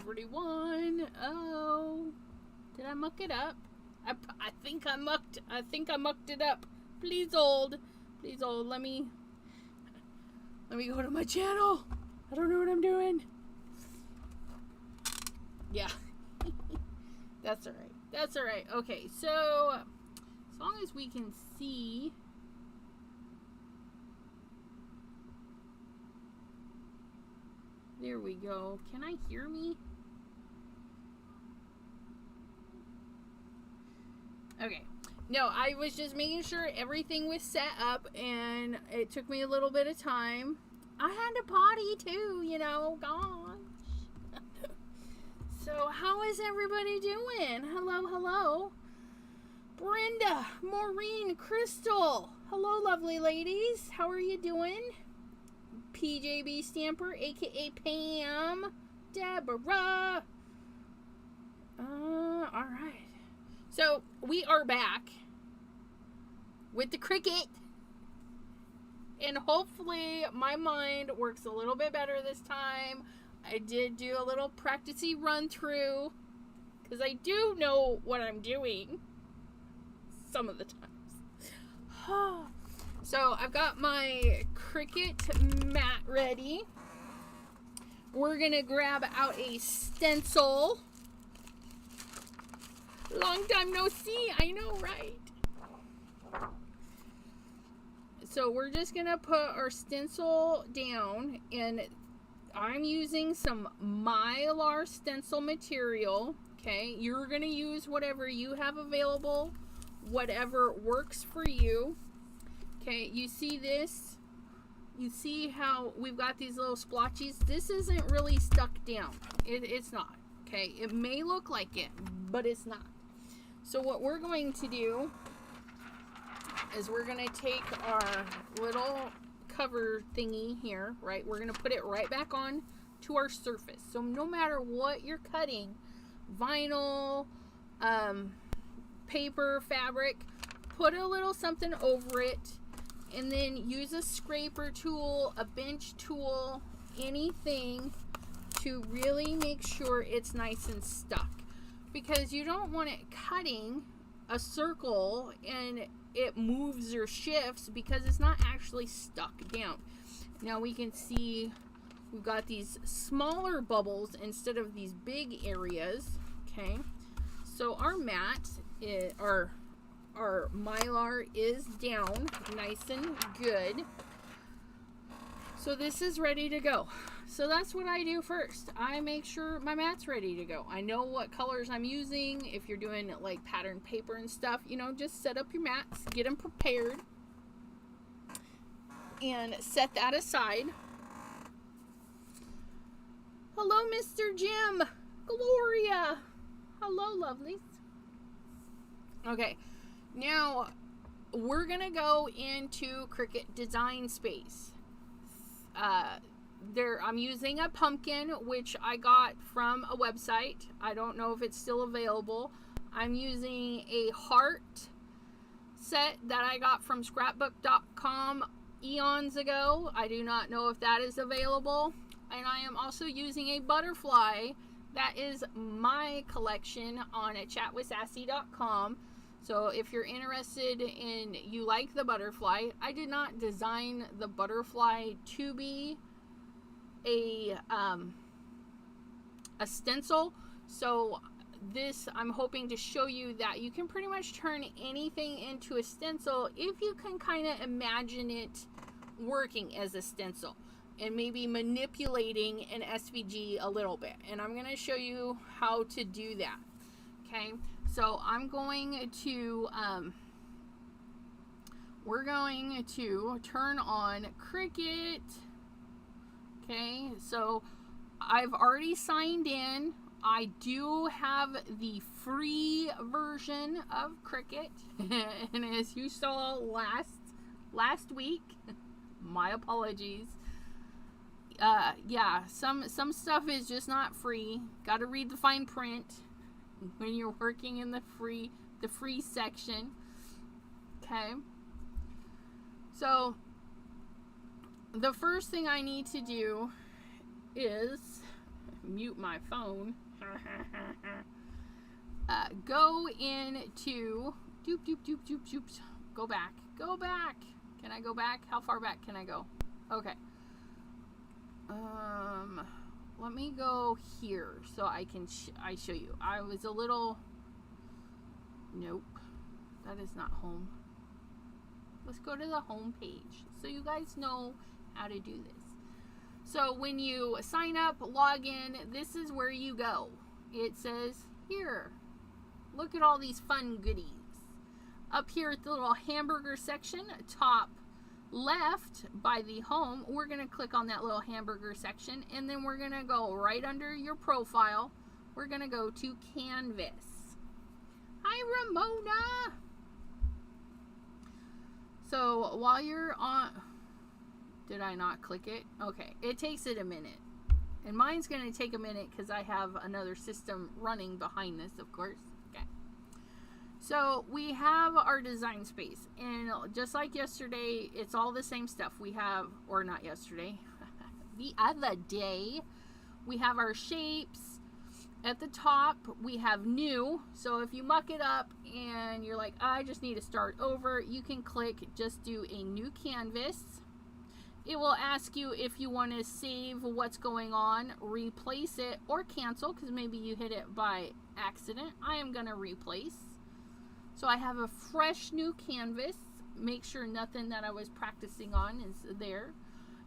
everyone. Oh, did I muck it up? I think I mucked it up. Please hold. Let me go to my channel. I don't know what I'm doing. Yeah. That's all right. Okay, so as long as we can see. There we go. Can I hear me? Okay. No, I was just making sure everything was set up, and it took me a little bit of time. I had to potty too, you know, gosh. So how is everybody doing? Hello. Brenda, Maureen, Crystal. Hello, lovely ladies. How are you doing? PJB Stamper, aka Pam, Deborah. Alright. So, we are back with the Cricut. And hopefully my mind works a little bit better this time. I did do a little practicey run through, because I do know what I'm doing some of the times. So I've got my Cricut mat ready. We're gonna grab out a stencil. Long time no see, I know, right? So we're just gonna put our stencil down, and I'm using some Mylar stencil material. Okay, you're gonna use whatever you have available, whatever works for you. Okay, you see this? You see how we've got these little splotches? This isn't really stuck down. It's not. Okay, it may look like it, but it's not. So what we're going to do is we're going to take our little cover thingy here, right? We're going to put it right back on to our surface. So no matter what you're cutting, vinyl, paper, fabric, put a little something over it, and then use a scraper tool, a bench tool, anything to really make sure it's nice and stuck. Because you don't want it cutting a circle and it moves or shifts because it's not actually stuck down. Now we can see we've got these smaller bubbles instead of these big areas. Okay, so our mat, our Mylar is down nice and good. So this is ready to go. So that's what I do first. I make sure my mat's ready to go. I know what colors I'm using. If you're doing like pattern paper and stuff, you know, just set up your mats, get them prepared, and set that aside. Hello, Mr. Jim. Gloria. Hello, lovelies. Okay, now we're gonna go into Cricut Design Space. I'm using a pumpkin, which I got from a website. I don't know if it's still available. I'm using a heart set that I got from Scrapbook.com eons ago. I do not know if that is available. And I am also using a butterfly that is my collection on chatwithsassy.com. So if you're interested in, you like the butterfly, I did not design the butterfly to be a stencil. So this, I'm hoping to show you that you can pretty much turn anything into a stencil if you can kind of imagine it working as a stencil and maybe manipulating an SVG a little bit. And I'm going to show you how to do that. Okay, so I'm going to we're going to turn on Cricut. Okay, so I've already signed in. I do have the free version of Cricut, and as you saw last week, my apologies. Yeah, some stuff is just not free. Got to read the fine print when you're working in the free section. Okay, so the first thing I need to do is mute my phone. Go into doop doop doop doop doop. Go back. Go back. Can I go back? How far back can I go? Okay. Let me go here so I can show you. I was a little. Nope. That is not home. Let's go to the home page so you guys know how to do this. So when you sign up, log in, this is where you go. It says here, look at all these fun goodies. Up here at the little hamburger section, top left by the home, we're going to click on that little hamburger section, and then we're going to go right under your profile. We're going to go to Canvas. Hi, Ramona. So while you're on, did I not click it? Okay, it takes it a minute. And mine's going to take a minute because I have another system running behind this, of course. Okay. So we have our design space. And just like yesterday, it's all the same stuff. We have, or not yesterday, the other day, we have our shapes. At the top, we have new. So if you muck it up and you're like, I just need to start over, you can click, just do a new canvas. It will ask you if you want to save what's going on, replace it, or cancel, because maybe you hit it by accident. I am going to replace. So I have a fresh new canvas. Make sure nothing that I was practicing on is there.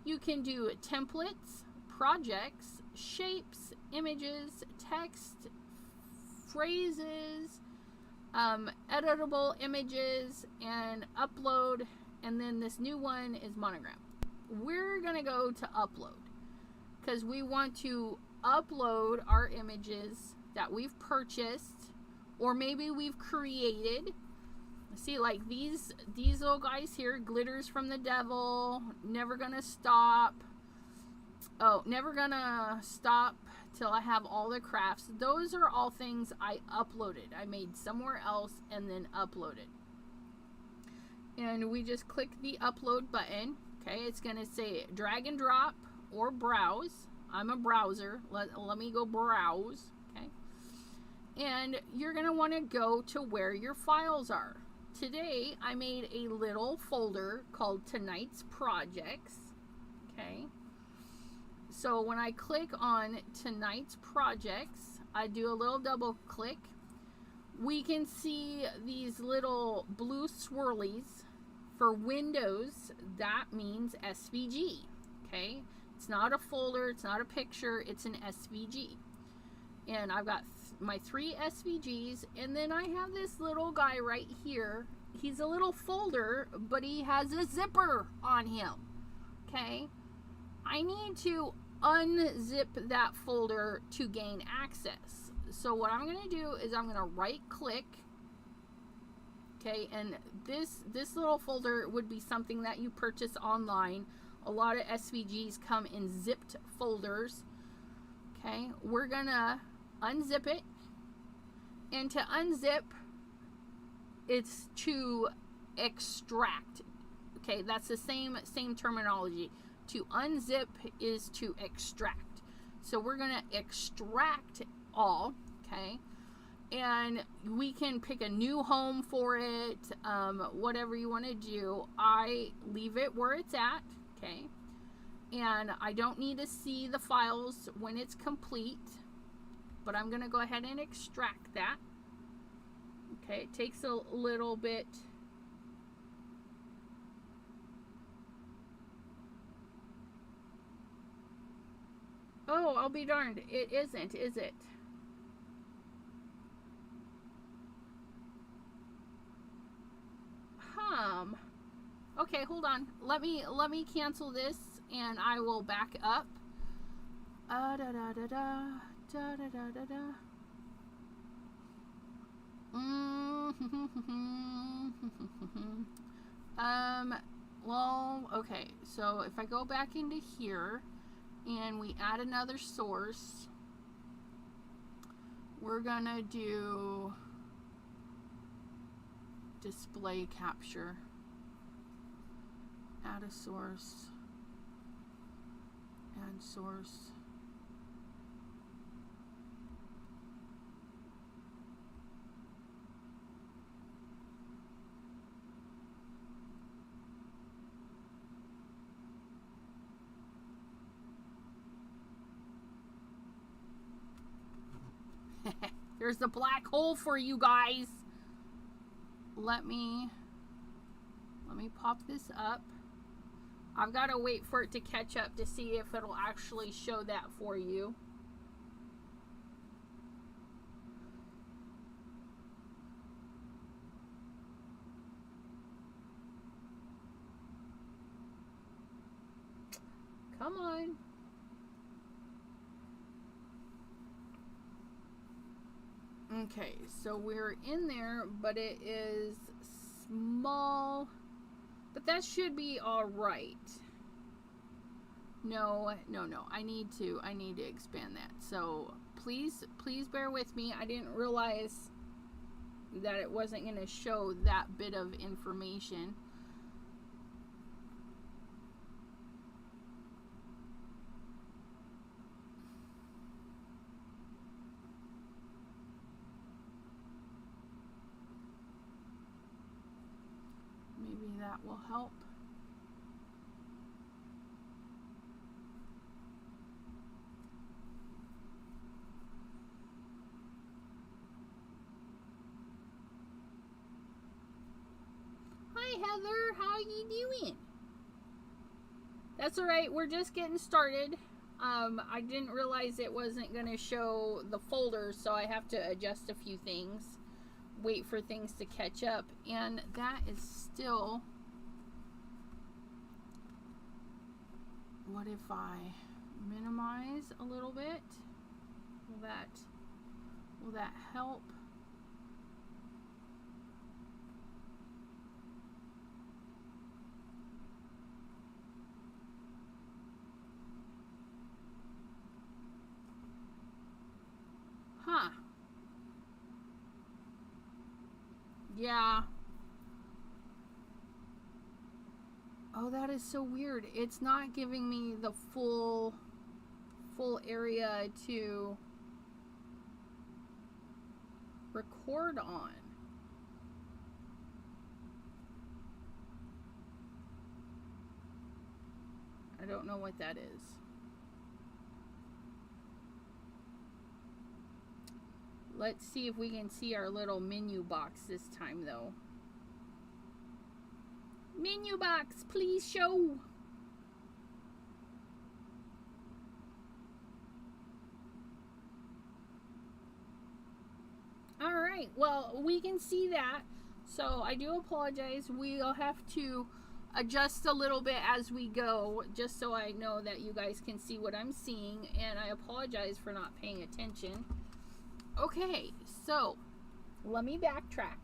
You can do templates, projects, shapes, images, text, phrases, editable images, and upload. And then this new one is monogram. We're going to go to upload because we want to upload our images that we've purchased or maybe we've created. See, like these little guys here, Glitters from the Devil, Never Gonna Stop. Oh, Never Gonna Stop Till I Have All the Crafts. Those are all things I uploaded. I made somewhere else and then uploaded. And we just click the upload button. Okay, it's going to say drag and drop or browse. I'm a browser. Let me go browse. Okay. And you're going to want to go to where your files are. Today, I made a little folder called Tonight's Projects. Okay. So when I click on Tonight's Projects, I do a little double click. We can see these little blue swirlies. For Windows, that means SVG. Okay. It's not a folder. It's not a picture. It's an SVG. And I've got my 3 SVGs, and then I have this little guy right here. He's a little folder, but he has a zipper on him. Okay. I need to unzip that folder to gain access. So what I'm going to do is I'm going to right click. Okay, and this little folder would be something that you purchase online. A lot of SVGs come in zipped folders. Okay, we're going to unzip it. And to unzip, it's to extract. Okay, that's the same terminology. To unzip is to extract. So we're going to extract all, okay? And we can pick a new home for it, whatever you want to do. I leave it where it's at, okay? And I don't need to see the files when it's complete, but I'm going to go ahead and extract that. Okay, it takes a little bit. Oh, I'll be darned. It isn't, is it? Okay, hold on. Let me cancel this and I will back up. Well, okay. So if I go back into here and we add another source, we're gonna do display capture. Add a source. Add source. There's the black hole for you guys. Let me pop this up. I've got to wait for it to catch up to see if it'll actually show that for you. Come on. Okay, so we're in there, but it is small. But that should be all right. No. I need to expand that. So please bear with me. I didn't realize that it wasn't going to show that bit of information. Maybe that will help. Hi Heather, how you doing? That's all right, we're just getting started. I didn't realize it wasn't going to show the folder, so I have to adjust a few things. Wait for things to catch up, and that is still. What if I minimize a little bit? Will that help? Huh. Yeah. Oh, that is so weird. It's not giving me the full area to record on. I don't know what that is. Let's see if we can see our little menu box this time, though. Menu box, please show. All right, well, we can see that. So I do apologize. We'll have to adjust a little bit as we go, just so I know that you guys can see what I'm seeing. And I apologize for not paying attention. Okay, so let me backtrack.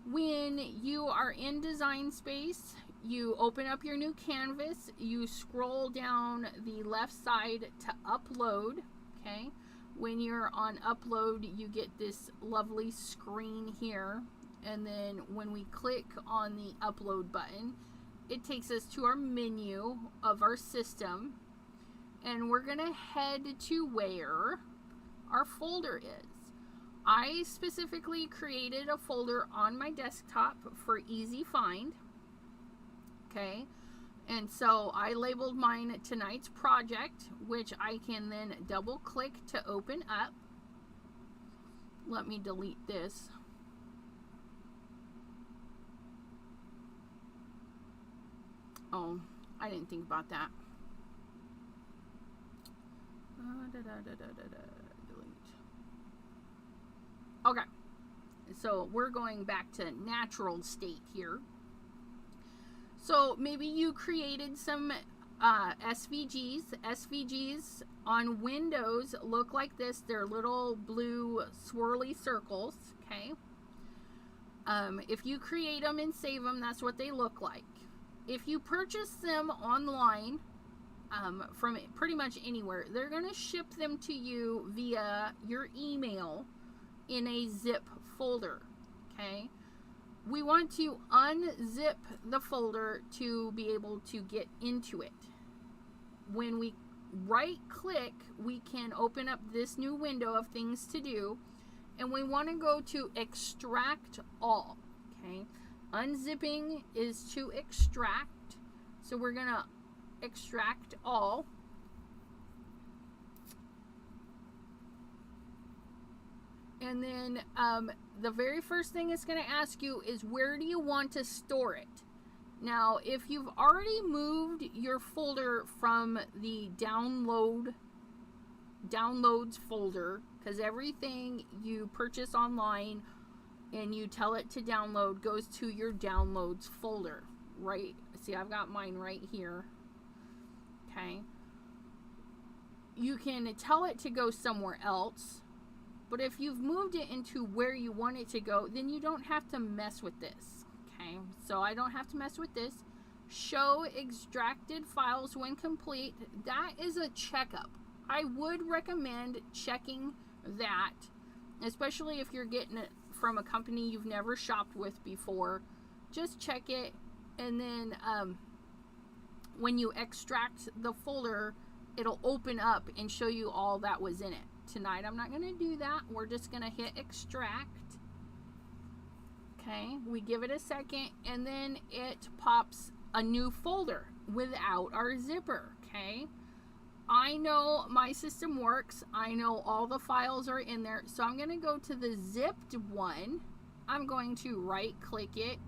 When you are in Design Space, you open up your new canvas, you scroll down the left side to upload, okay? When you're on upload, you get this lovely screen here, and then when we click on the upload button, it takes us to our menu of our system, and we're gonna head to where our folder is. I specifically created a folder on my desktop for easy find. Okay, and so I labeled mine tonight's project, which I can then double click to open up. Let me delete this. Oh, I didn't think about that. Okay, so we're going back to natural state here. So maybe you created some SVGs. SVGs on Windows look like this. They're little blue swirly circles, okay? If you create them and save them, that's what they look like. If you purchase them online from pretty much anywhere, they're going to ship them to you via your email in a zip folder, okay? We want to unzip the folder to be able to get into it. When we right click, we can open up this new window of things to do, and we want to go to extract all, okay? Unzipping is to extract, so we're gonna extract all. And then the very first thing it's going to ask you is, where do you want to store it? Now, if you've already moved your folder from the downloads folder, because everything you purchase online and you tell it to download goes to your downloads folder, right? See, I've got mine right here. Okay. You can tell it to go somewhere else, but if you've moved it into where you want it to go, then you don't have to mess with this. Okay, so I don't have to mess with this. Show extracted files when complete. That is a checkup. I would recommend checking that, especially if you're getting it from a company you've never shopped with before. Just check it, and then when you extract the folder, it'll open up and show you all that was in it. Tonight I'm not going to do that. We're just going to hit extract. Okay, we give it a second, and then it pops a new folder without our zipper. Okay, I know my system works. I know all the files are in there, so I'm going to go to the zipped one. I'm going to right click it,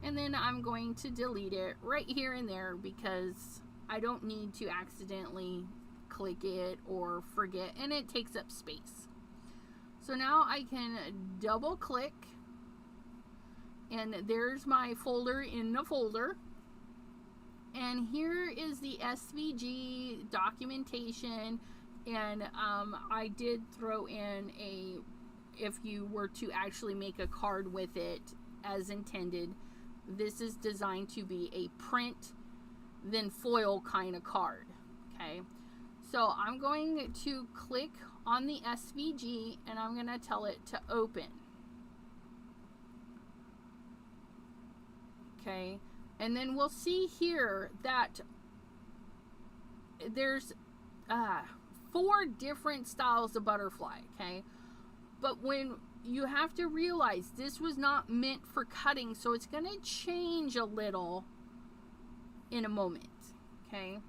and then I'm going to delete it right here and there, because I don't need to accidentally click it or forget, and it takes up space. So now I can double click, and there's my folder in the folder, and here is the SVG documentation. And I did throw in if you were to actually make a card with it as intended, this is designed to be a print then foil kind of card. Okay, so I'm going to click on the SVG, and I'm going to tell it to open. Okay, and then we'll see here that there's 4 different styles of butterfly. Okay, but when you have to realize this was not meant for cutting, so it's going to change a little in a moment. Okay,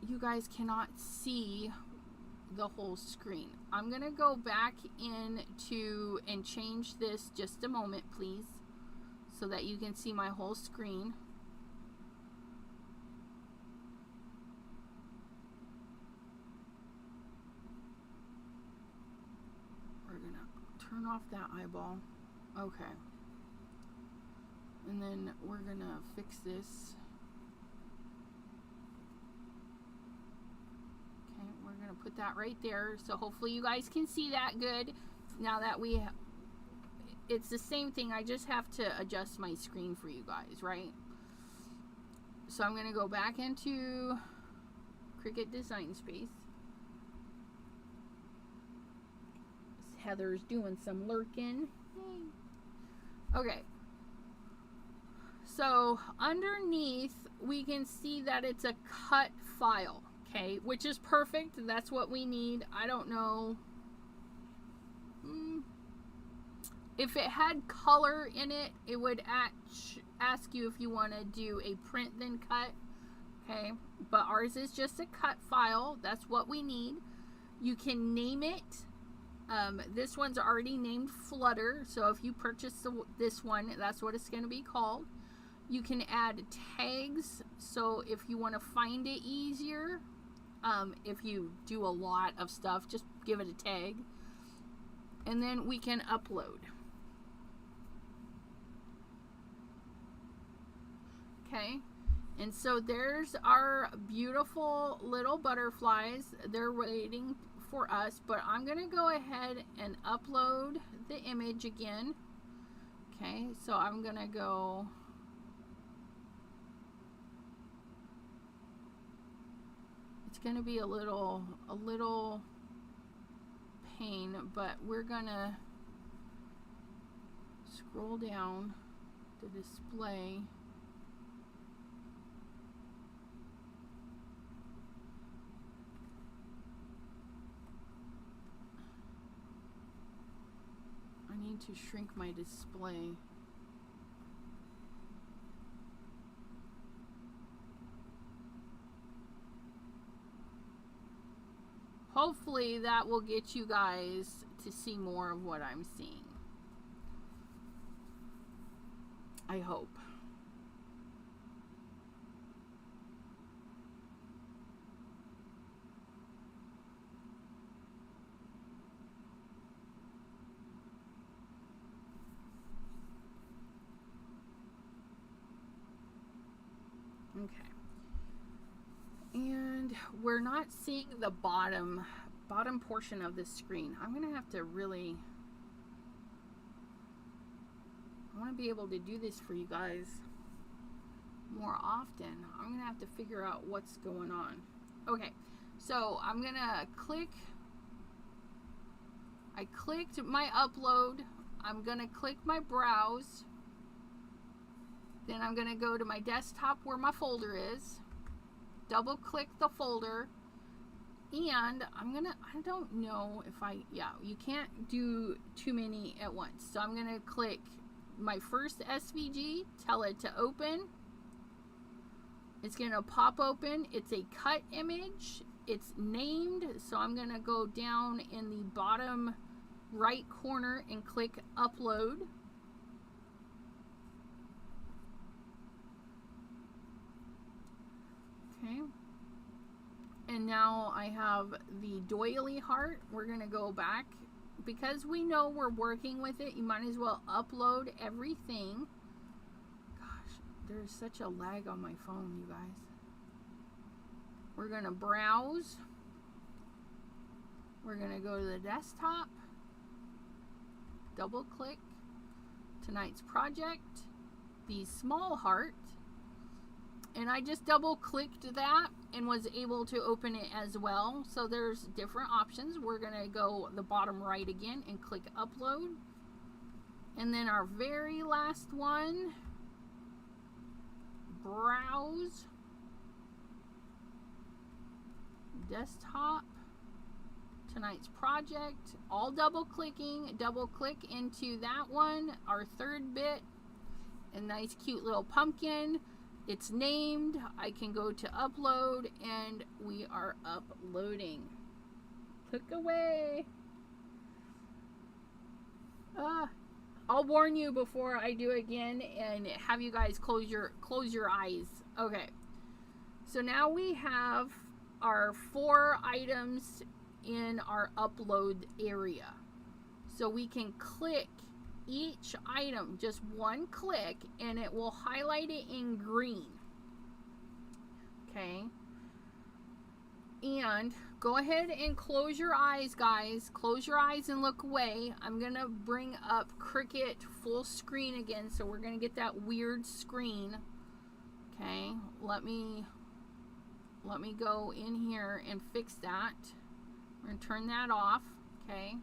you guys cannot see the whole screen. I'm gonna go back into and change this just a moment, please, so that you can see my whole screen. We're gonna turn off that eyeball. Okay, and then we're gonna fix this. We're going to put that right there, so hopefully you guys can see that good. Now that it's the same thing, I just have to adjust my screen for you guys, right? So I'm going to go back into Cricut Design Space. Heather's doing some lurking. Okay, so underneath we can see that it's a cut file. Okay, which is perfect. That's what we need. I don't know if it had color in it, it would ask you if you want to do a print then cut. Okay, but ours is just a cut file. That's what we need. You can name it. This one's already named Flutter, so if you purchase this one, that's what it's going to be called. You can add tags, so if you want to find it easier, if you do a lot of stuff, just give it a tag. And then we can upload. Okay, and so there's our beautiful little butterflies. They're waiting for us, but I'm gonna go ahead and upload the image again. Okay, so I'm gonna go going to be a little pain, but we're gonna scroll down to display. I need to shrink my display. hopefully that will get you guys to see more of what I'm seeing. I hope. Okay. And we're not seeing the bottom portion of the screen. I'm going to have to really, I want to be able to do this for you guys more often. I'm going to have to figure out what's going on. Okay, so I'm going to click, I clicked my upload. I'm going to click my browse. Then I'm going to go to my desktop where my folder is. Double click the folder. And I don't know if you can't do too many at once. So I'm going to click my first SVG, tell it to open. It's going to pop open. It's a cut image. It's named. So I'm going to go down in the bottom right corner and click upload. Okay. And now I have the doily heart. We're going to go back. Because we know we're working with it, you might as well upload everything. Gosh, there's such a lag on my phone, you guys. We're going to browse. We're going to go to the desktop. Double click. Tonight's project. The small heart. And I just double clicked that and was able to open it as well. So there's different options. We're going to go the bottom right again and click upload. And then our very last one, browse, desktop, tonight's project, all double clicking, double click into that one, our third bit, a nice cute little pumpkin. It's named. I can go to upload and we are uploading. Click away. I'll warn you before I do again and have you guys close your eyes. Okay. So now we have our 4 items in our upload area. So we can click each item, just one click, and it will highlight it in green. Okay. And go ahead and close your eyes, guys. Close your eyes and look away. I'm going to bring up Cricut full screen again, so we're going to get that weird screen. Okay. Let me go in here and fix that. We're going to turn that off. Okay.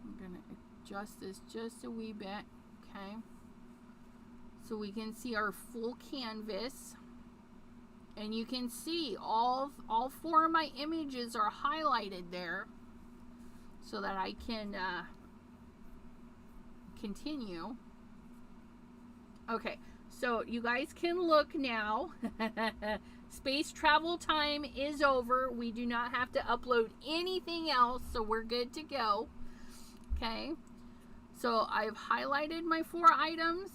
I'm going to adjust this just a wee bit. Okay. So we can see our full canvas. And you can see all 4 of my images are highlighted there so that I can continue. Okay, so you guys can look now. Space travel time is over. We do not have to upload anything else, so we're good to go. Okay, so I've highlighted my 4 items.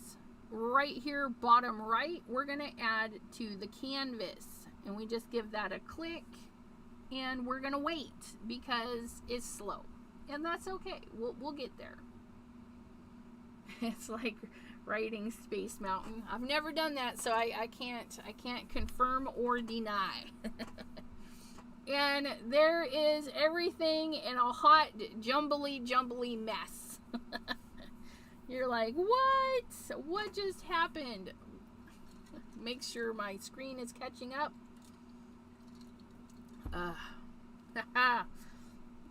Right here, bottom right, we're going to add to the canvas. And we just give that a click. And we're going to wait because it's slow. And that's okay. We'll get there. It's like writing Space Mountain. I've never done that, so I can't confirm or deny. And there is everything in a hot jumbly mess. You're like, what? What just happened? Make sure my screen is catching up.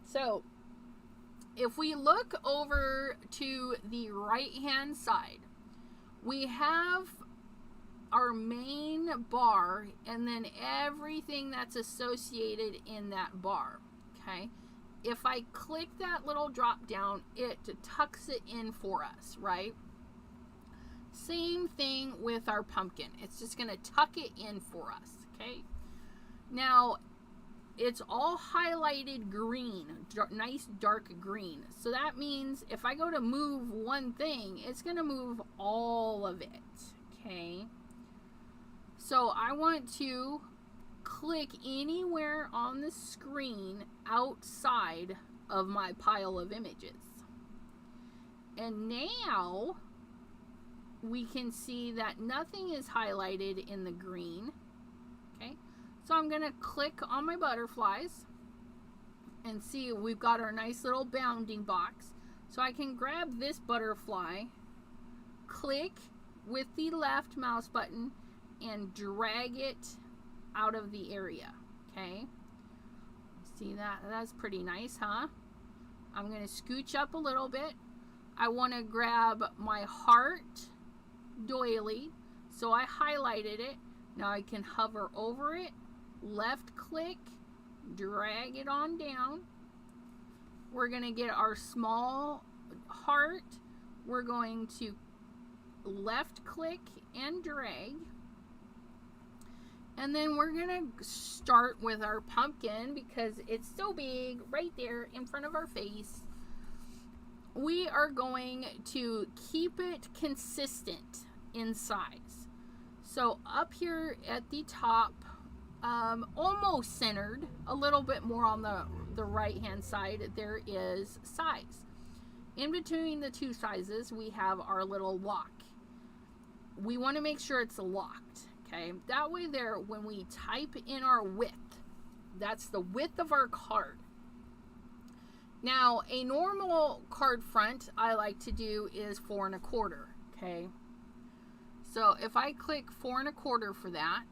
So, if we look over to the right-hand side, we have our main bar and then everything that's associated in that bar. Okay. If I click that little drop down, it tucks it in for us, right? Same thing with our pumpkin. It's just going to tuck it in for us, okay? Now, it's all highlighted green, nice dark green. So that means if I go to move one thing, it's going to move all of it, okay? So I want to click anywhere on the screen outside of my pile of images. And now we can see that nothing is highlighted in the green, okay? So I'm going to click on my butterflies and see we've got our nice little bounding box. So I can grab this butterfly, click with the left mouse button, and drag it out of the area, okay? See that? That's pretty nice, huh? I'm going to scooch up a little bit. I want to grab my heart doily, so I highlighted it. Now I can hover over it, left click, drag it on down. We're going to get our small heart. We're going to left click and drag. And then we're going to start with our pumpkin because it's so big right there in front of our face. We are going to keep it consistent in size. So up here at the top, almost centered, a little bit more on the right hand side, there is size. In between the two sizes, we have our little lock. We want to make sure it's locked. Okay, that way there, when we type in our width, that's the width of our card. Now, a normal card front I like to do is 4 1/4, okay? So if I click 4 1/4 for that,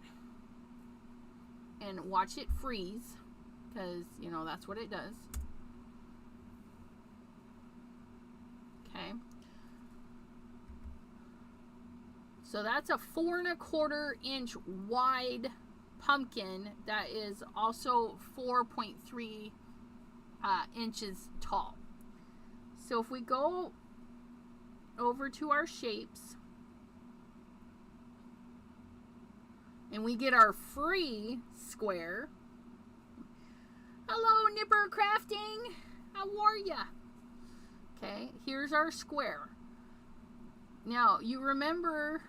and watch it freeze, because, you know, that's what it does. Okay. So that's a 4 1/4 inch wide pumpkin that is also 4.3 inches tall. So if we go over to our shapes and we get our free square. Hello, Nipper Crafting. How are ya? Okay, here's our square. Now, you remember,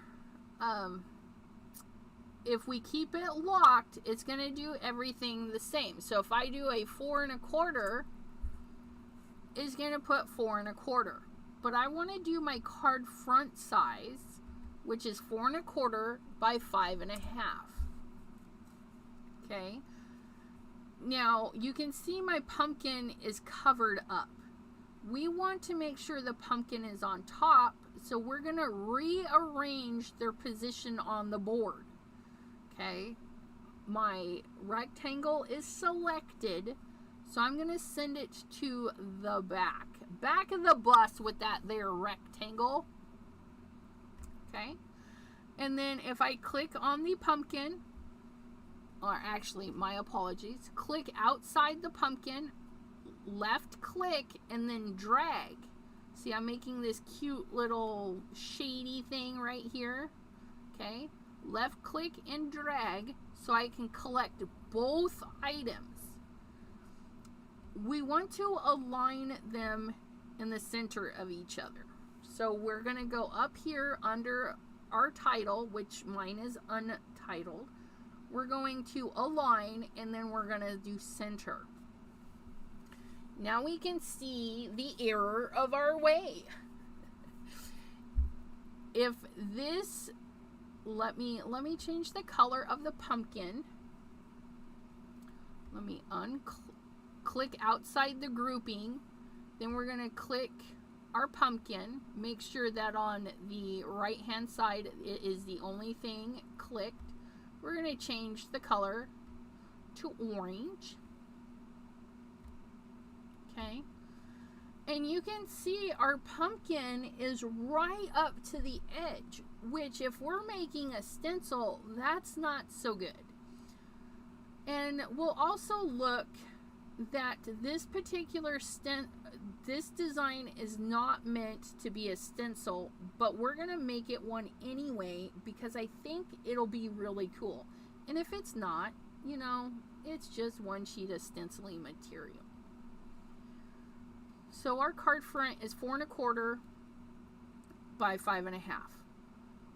if we keep it locked, it's going to do everything the same. So if I do a 4 1/4, it's going to put 4 1/4. But I want to do my card front size, which is 4 1/4 by 5 1/2. Okay. Now, you can see my pumpkin is covered up. We want to make sure the pumpkin is on top, so we're going to rearrange their position on the board. Okay, my rectangle is selected, so I'm going to send it to the back of the bus with that there rectangle. Okay, and then if I click on the pumpkin, or actually, my apologies, click outside the pumpkin, left click, and then drag. See, I'm making this cute little shady thing right here. Okay, left click and drag so I can collect both items. We want to align them in the center of each other. So we're going to go up here under our title, which mine is untitled. We're going to align, and then we're going to do center. Now we can see the error of our way. If this, let me change the color of the pumpkin. Let me click outside the grouping. Then we're going to click our pumpkin. Make sure that on the right hand side it is the only thing clicked. We're going to change the color to orange. Okay. And you can see our pumpkin is right up to the edge, which if we're making a stencil, that's not so good. And we'll also look that this particular this design is not meant to be a stencil, but we're gonna make it one anyway because I think it'll be really cool. And if it's not, you know, it's just one sheet of stenciling material. So our card front is 4 1/4 by 5 1/2.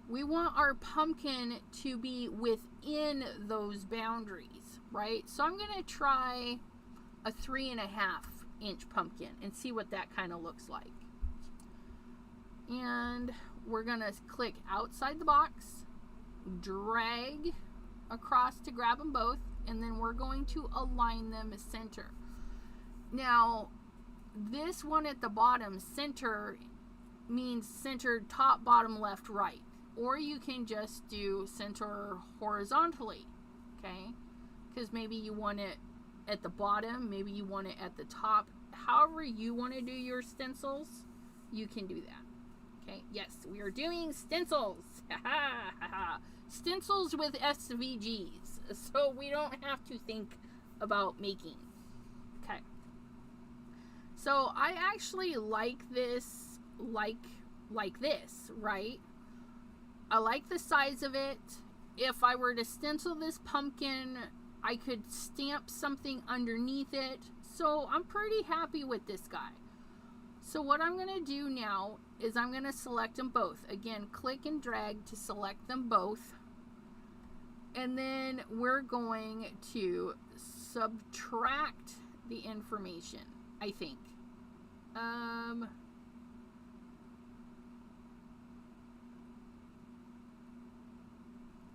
We want our pumpkin to be within those boundaries, right? So I'm gonna try a 3 1/2 inch pumpkin and see what that kind of looks like. And we're gonna click outside the box, drag across to grab them both, and then we're going to align them center. Now this one at the bottom, center, means center top, bottom, left, right, or you can just do center horizontally, okay? Because maybe you want it at the bottom, maybe you want it at the top. However you want to do your stencils, you can do that. Okay, yes, we are doing stencils. Stencils with SVGs, so we don't have to think about making. Okay. So I actually like this, like this, right? I like the size of it. If I were to stencil this pumpkin, I could stamp something underneath it. So I'm pretty happy with this guy. So what I'm going to do now is I'm going to select them both. Again, click and drag to select them both. And then we're going to subtract the information, I think.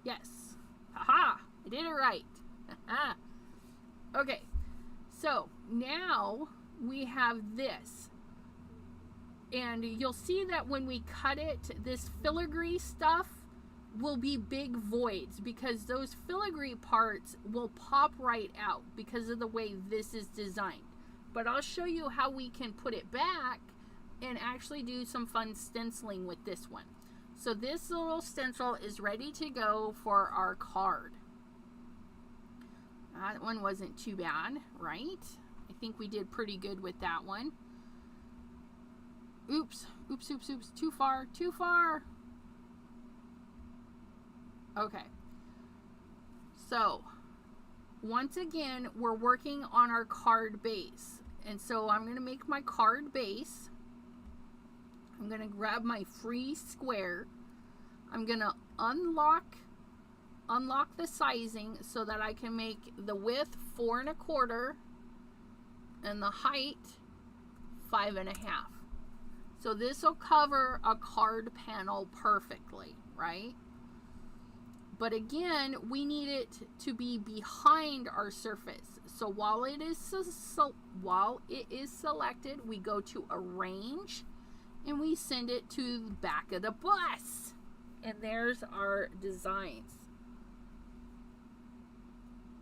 Yes. Haha, I did it right. Okay, so now we have this. And you'll see that when we cut it, this filigree stuff will be big voids because those filigree parts will pop right out because of the way this is designed. But I'll show you how we can put it back and actually do some fun stenciling with this one. So this little stencil is ready to go for our card. That one wasn't too bad, right? I think we did pretty good with that one. Oops, oops, oops, oops, too far, too far. Okay. So, once again, we're working on our card base. And so I'm going to make my card base. I'm going to grab my free square. I'm going to unlock the sizing so that I can make the width 4 1/4 and the height 5 1/2. So this will cover a card panel perfectly, right? But again, we need it to be behind our surface. So while it is selected, we go to Arrange and we send it to the back of the bus. And there's our designs.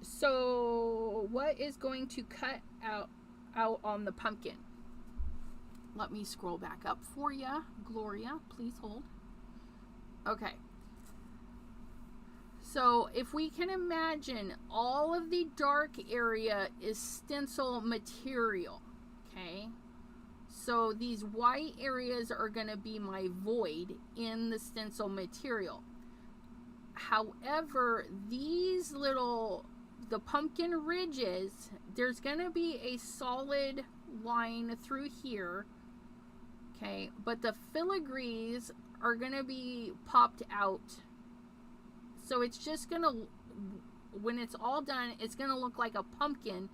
So what is going to cut out on the pumpkin? Let me scroll back up for you. Gloria, please hold. Okay. So if we can imagine all of the dark area is stencil material, okay? So these white areas are going to be my void in the stencil material. However, these the pumpkin ridges, there's going to be a solid line through here, okay? But the filigrees are going to be popped out. So it's just going to, when it's all done, it's going to look like a pumpkin,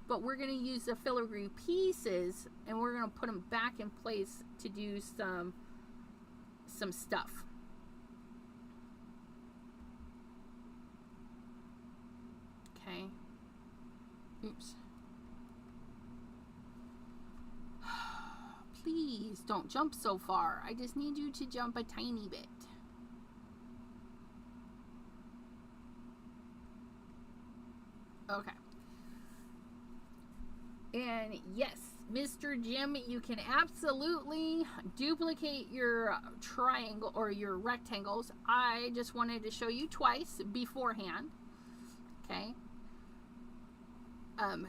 but we're going to use the filigree pieces and we're going to put them back in place to do some stuff. Okay. Oops. Please don't jump so far. I just need you to jump a tiny bit. Okay. And yes, Mr. Jim, you can absolutely duplicate your triangle or your rectangles. I just wanted to show you twice beforehand. Okay.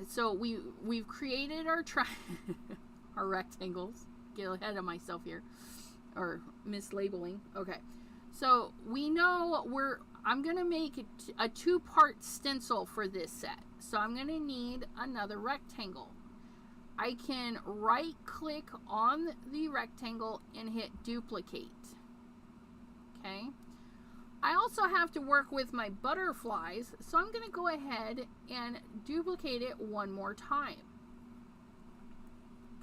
So we've created our our rectangles. Get ahead of myself here, or mislabeling. Okay, so we know I'm gonna make a 2-part stencil for this set. So I'm gonna need another rectangle. I can right click on the rectangle and hit duplicate. Okay. I also have to work with my butterflies, so I'm going to go ahead and duplicate it one more time.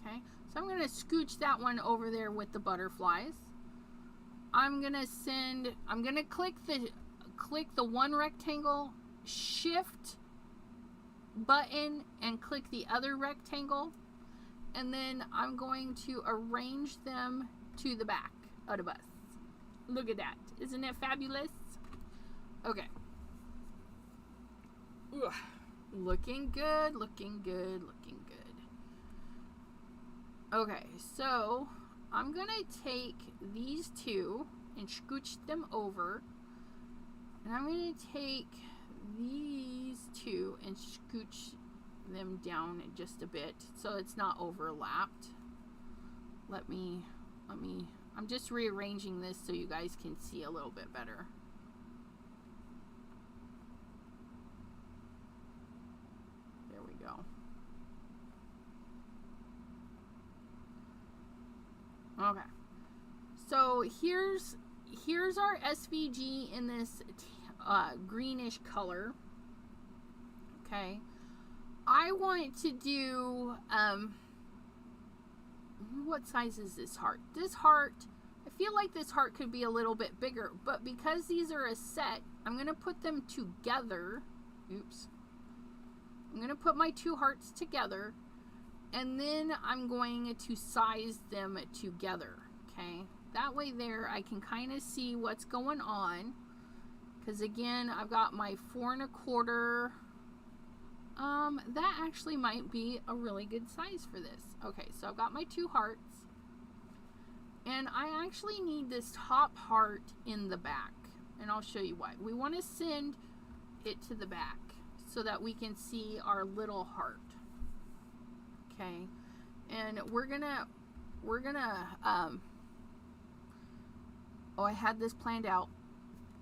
Okay, so I'm going to scooch that one over there with the butterflies. I'm going to click the one rectangle, shift button, and click the other rectangle, and then I'm going to arrange them to the back of the bus. Look at that. Isn't it fabulous? Okay. Ugh. Looking good, looking good, looking good. Okay, so I'm going to take these two and scooch them over. And I'm going to take these two and scooch them down just a bit so it's not overlapped. I'm just rearranging this so you guys can see a little bit better. There we go. Okay. So here's our SVG in this greenish color. Okay. I want to do what size is this heart? This heart, I feel like this heart could be a little bit bigger, but because these are a set, I'm going to put them together. Oops. I'm going to put my 2 hearts together, and then I'm going to size them together. Okay, that way there I can kind of see what's going on, because again, I've got my 4 1/4. That actually might be a really good size for this. Okay, so I've got my 2 hearts, and I actually need this top heart in the back, and I'll show you why. We want to send it to the back so that we can see our little heart. Okay, and we're gonna oh, I had this planned out.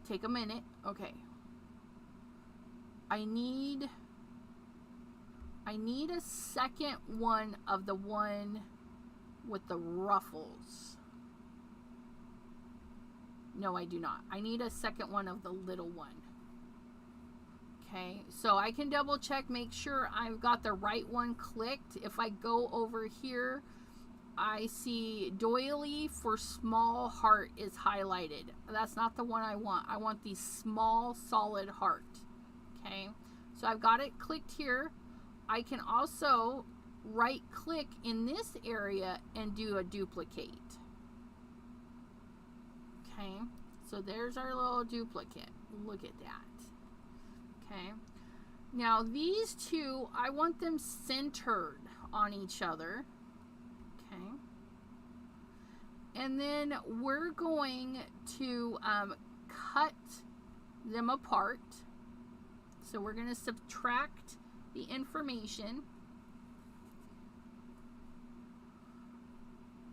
Take a minute. Okay, I need a second one of the one with the ruffles. No, I do not. I need a second one of the little one. Okay, so I can double check, make sure I've got the right one clicked. If I go over here, I see doily for small heart is highlighted. That's not the one I want. I want the small solid heart. Okay, so I've got it clicked here. I can also right click in this area and do a duplicate. Okay, so there's our little duplicate. Look at that. Okay, now these two, I want them centered on each other. Okay, and then we're going to cut them apart. So we're going to subtract the information,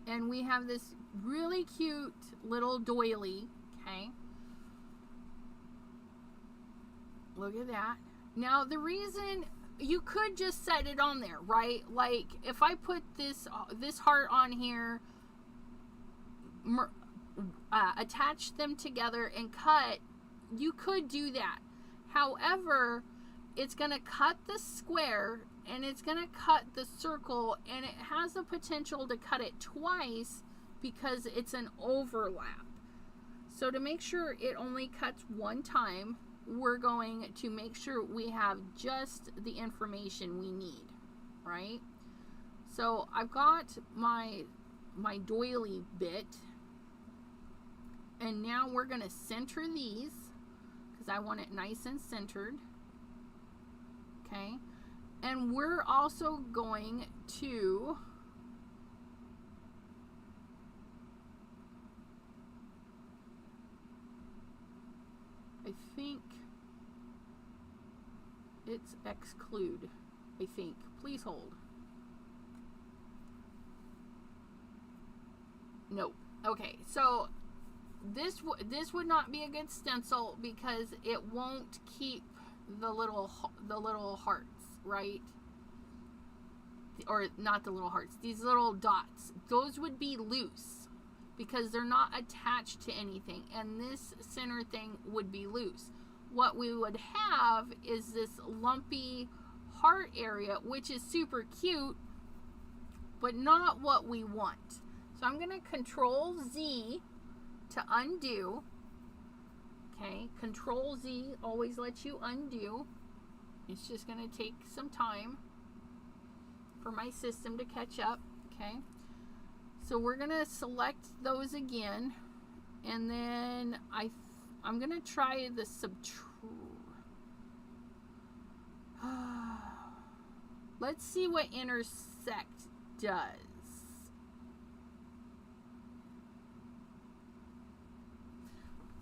and we have this really cute little doily. Okay, look at that. Now the reason, you could just set it on there, right? Like if I put this heart on here, attach them together and cut, you could do that. However, it's going to cut the square and it's going to cut the circle, and it has the potential to cut it twice because it's an overlap. So to make sure it only cuts one time, we're going to make sure we have just the information we need, right? So I've got my doily bit, and now we're going to center these because I want it nice and centered. Okay, and we're also going to I think it's exclude. I think. Please hold. Nope. Okay, so this would not be a good stencil because it won't keep the little hearts, right? Or not the little hearts, these little dots. Those would be loose because they're not attached to anything, and this center thing would be loose. What we would have is this lumpy heart area, which is super cute, but not what we want. So I'm going to Control Z to undo. Okay, Control Z always lets you undo. It's just going to take some time for my system to catch up. Okay, so we're going to select those again, and then I'm going to try the let's see what intersect does.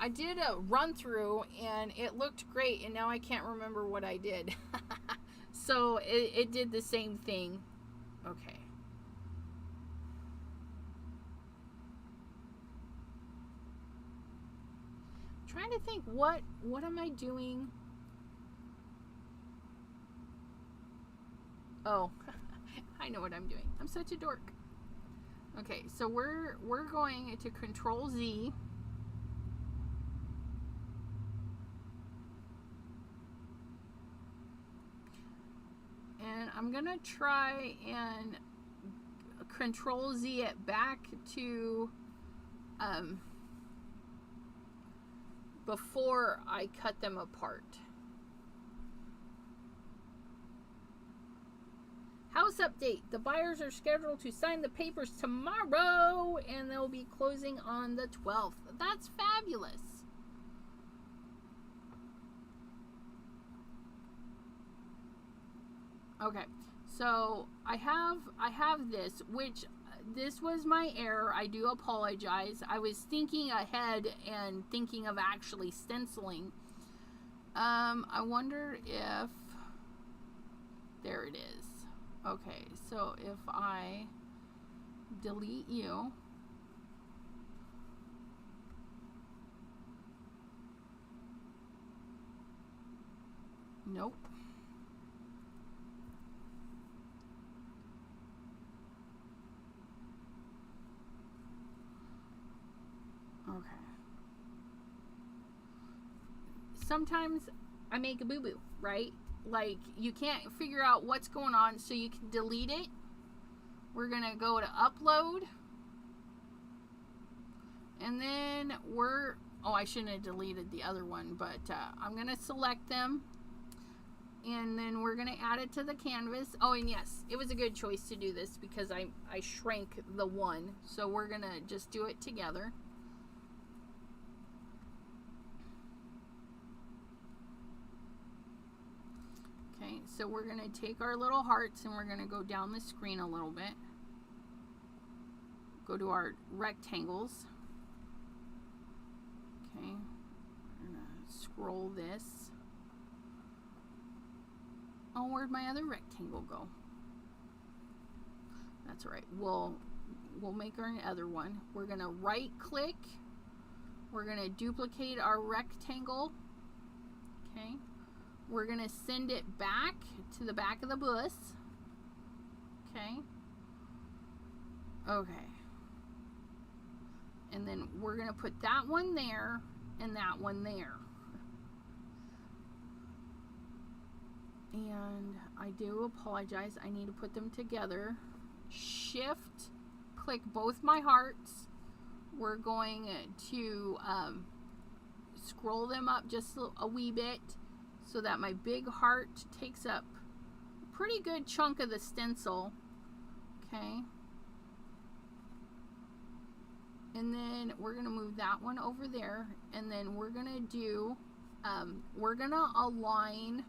I did a run through and it looked great, and now I can't remember what I did. So it did the same thing. Okay. I'm trying to think, what am I doing? Oh, I know what I'm doing. I'm such a dork. Okay, so we're going to Control Z. And I'm gonna try and Control Z it back to before I cut them apart. House update. The buyers are scheduled to sign the papers tomorrow, and they'll be closing on the 12th. That's fabulous. Okay, so I have this, which this was my error. I do apologize. I was thinking ahead and thinking of actually stenciling. I wonder if there it is. Okay, so if I delete you, nope. Okay. Sometimes I make a boo-boo, right? Like, you can't figure out what's going on, so you can delete it. We're gonna go to upload, and then oh, I shouldn't have deleted the other one, but I'm gonna select them, and then we're gonna add it to the canvas. Oh, and yes, it was a good choice to do this because I shrank the one, so we're gonna just do it together. Okay, so we're going to take our little hearts and we're going to go down the screen a little bit. Go to our rectangles. Okay, we're going to scroll this. Oh, where'd my other rectangle go? That's all right. We'll make our other one. We're going to right click. We're going to duplicate our rectangle. Okay. We're going to send it back to the back of the bus. Okay. Okay. And then we're going to put that one there and that one there. And I do apologize. I need to put them together. Shift, click both my hearts. We're going to scroll them up just a wee bit, so that my big heart takes up a pretty good chunk of the stencil. Okay. And then we're going to move that one over there. And then we're going to do, we're going to align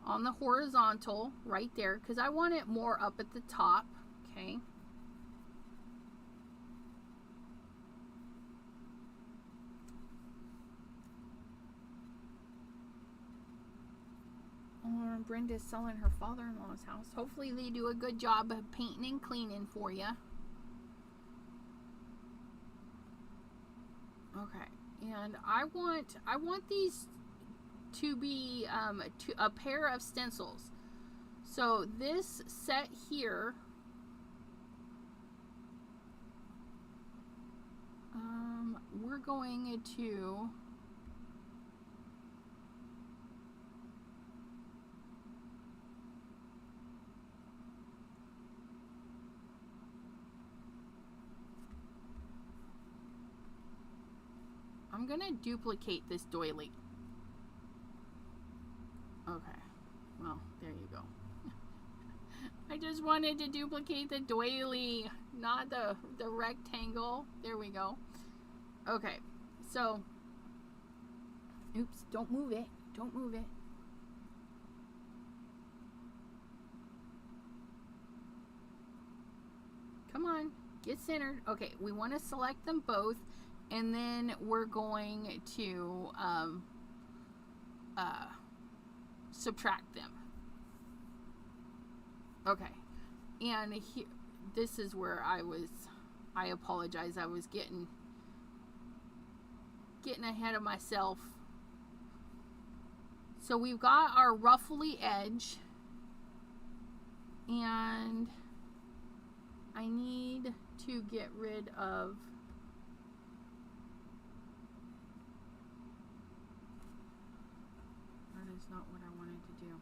on the horizontal right there, because I want it more up at the top. Okay. Brenda's selling her father-in-law's house. Hopefully they do a good job of painting and cleaning for you. Okay, and I want these to be a pair of stencils. So this set here, we're going to I'm gonna duplicate this doily. Okay, well, there you go. I just wanted to duplicate the doily, not the rectangle. There we go. Okay, so, oops, don't move it. Don't move it. Come on, get centered. Okay, we want to select them both, and then we're going to subtract them. Okay, and here, this is where I apologize, I was getting ahead of myself. So we've got our ruffly edge, and I need to get rid of that is not what I wanted to do.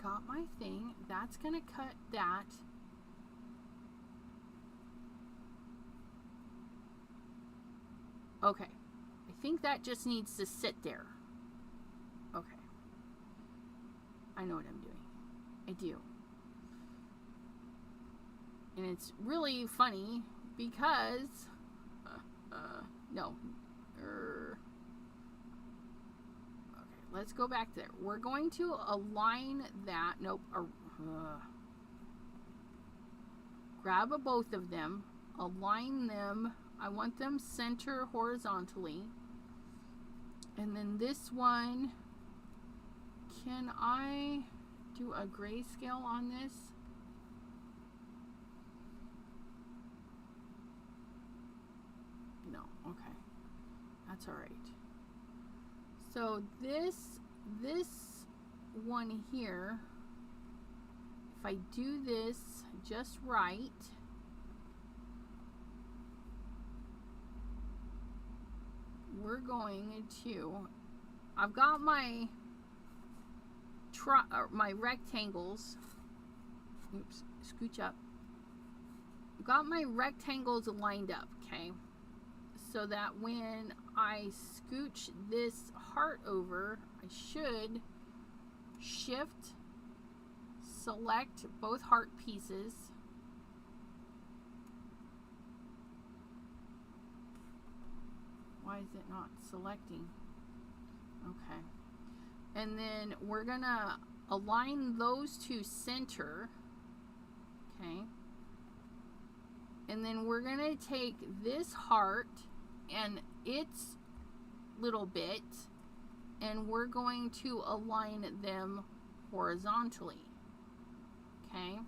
Got my thing. That's gonna cut that. Okay, I think that just needs to sit there. Okay, I know what I'm doing. I do. And it's really funny because no. Let's go back there. We're going to align that. Nope. Grab both of them. Align them. I want them center horizontally. And then this one. Can I do a grayscale on this? No. Okay. That's all right. So this one here, if I do this just right, we're going to, I've got my rectangles, oops, scooch up. I've got my rectangles lined up, okay? So that when I scooch this heart over, I should shift, select both heart pieces, why is it not selecting? Okay, and then we're gonna align those two center, okay, and then we're gonna take this heart and its little bit, and we're going to align them horizontally. Okay,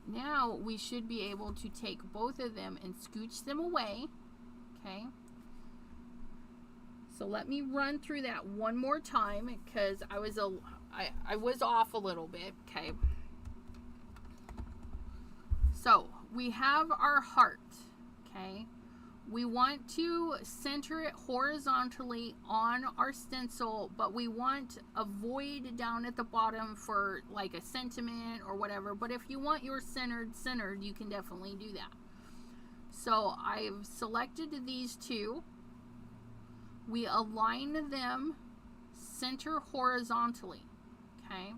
now we should be able to take both of them and scooch them away. Okay, so let me run through that one more time because I was off a little bit. Okay, so we have our heart. Okay, we want to center it horizontally on our stencil, but we want a void down at the bottom for like a sentiment or whatever. But if you want yours centered, you can definitely do that. So I've selected these two. We align them center horizontally. Okay.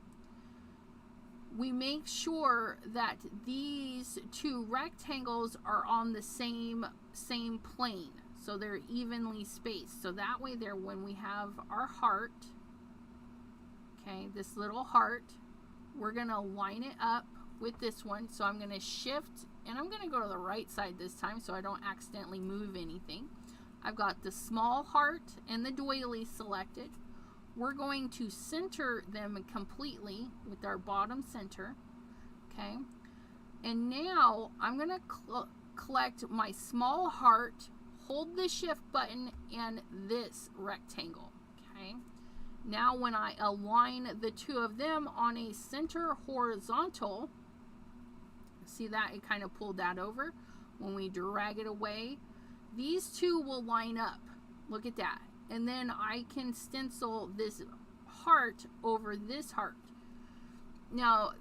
We make sure that these two rectangles are on the same plane, so they're evenly spaced. So that way there, when we have our heart, Okay, this little heart, we're going to line it up with this one. So I'm going to shift, and I'm going to go to the right side this time so I don't accidentally move anything. I've got the small heart and the doily selected. We're going to center them completely with our bottom center. Okay, and now I'm going to collect my small heart, hold the shift button, and this rectangle. Okay, now when I align the two of them on a center horizontal, see that it kind of pulled that over. When we drag it away, these two will line up. Look at that. And then I can stencil this heart over this heart. Now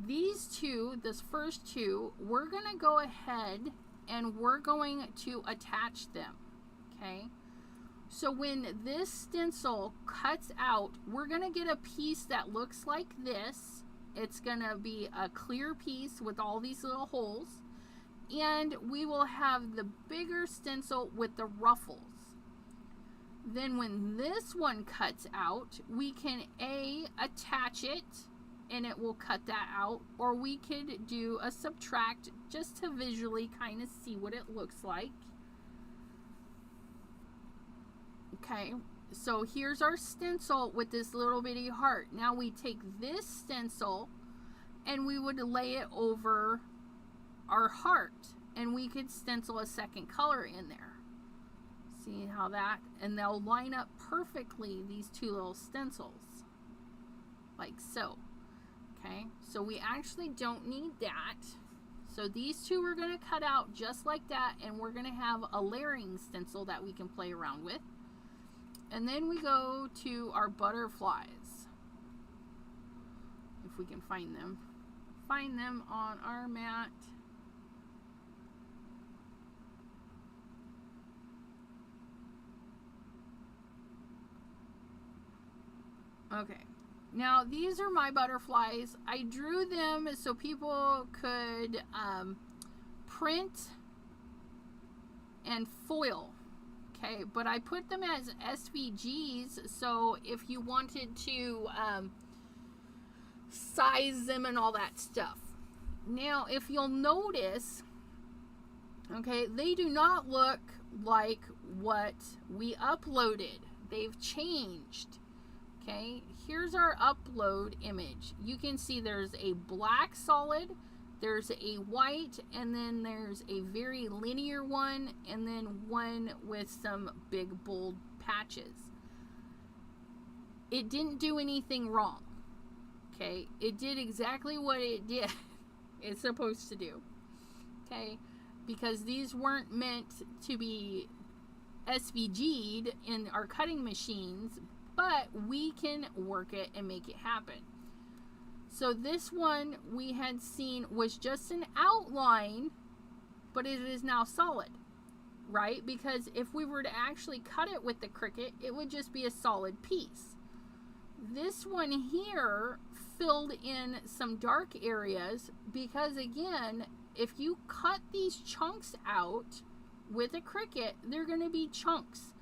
these two, this first two, we're going to go ahead and we're going to attach them. Okay, so when this stencil cuts out, we're going to get a piece that looks like this. It's going to be a clear piece with all these little holes, and we will have the bigger stencil with the ruffles. Then when this one cuts out, we can attach it and it will cut that out, or we could do a subtract just to visually kind of see what it looks like. Okay, so here's our stencil with this little bitty heart. Now we take this stencil and we would lay it over our heart, and we could stencil a second color in there. See how that, and they'll line up perfectly, these two little stencils, like so. Okay, so we actually don't need that. So these two we're going to cut out just like that, and we're going to have a layering stencil that we can play around with. And then we go to our butterflies, if we can find them on our mat. Okay, now these are my butterflies. I drew them so people could print and foil. Okay, but I put them as SVGs, so if you wanted to size them and all that stuff. Now, if you'll notice, okay, they do not look like what we uploaded. They've changed. Okay, here's our upload image. You can see there's a black solid, there's a white, and then there's a very linear one, and then one with some big bold patches. It didn't do anything wrong. Okay, it did exactly what it did. It's supposed to do. Okay, because these weren't meant to be SVG'd in our cutting machines, but we can work it and make it happen. So this one we had seen was just an outline, but it is now solid, right? Because if we were to actually cut it with the Cricut, it would just be a solid piece. This one here filled in some dark areas because, again, if you cut these chunks out with a Cricut, they're going to be chunks.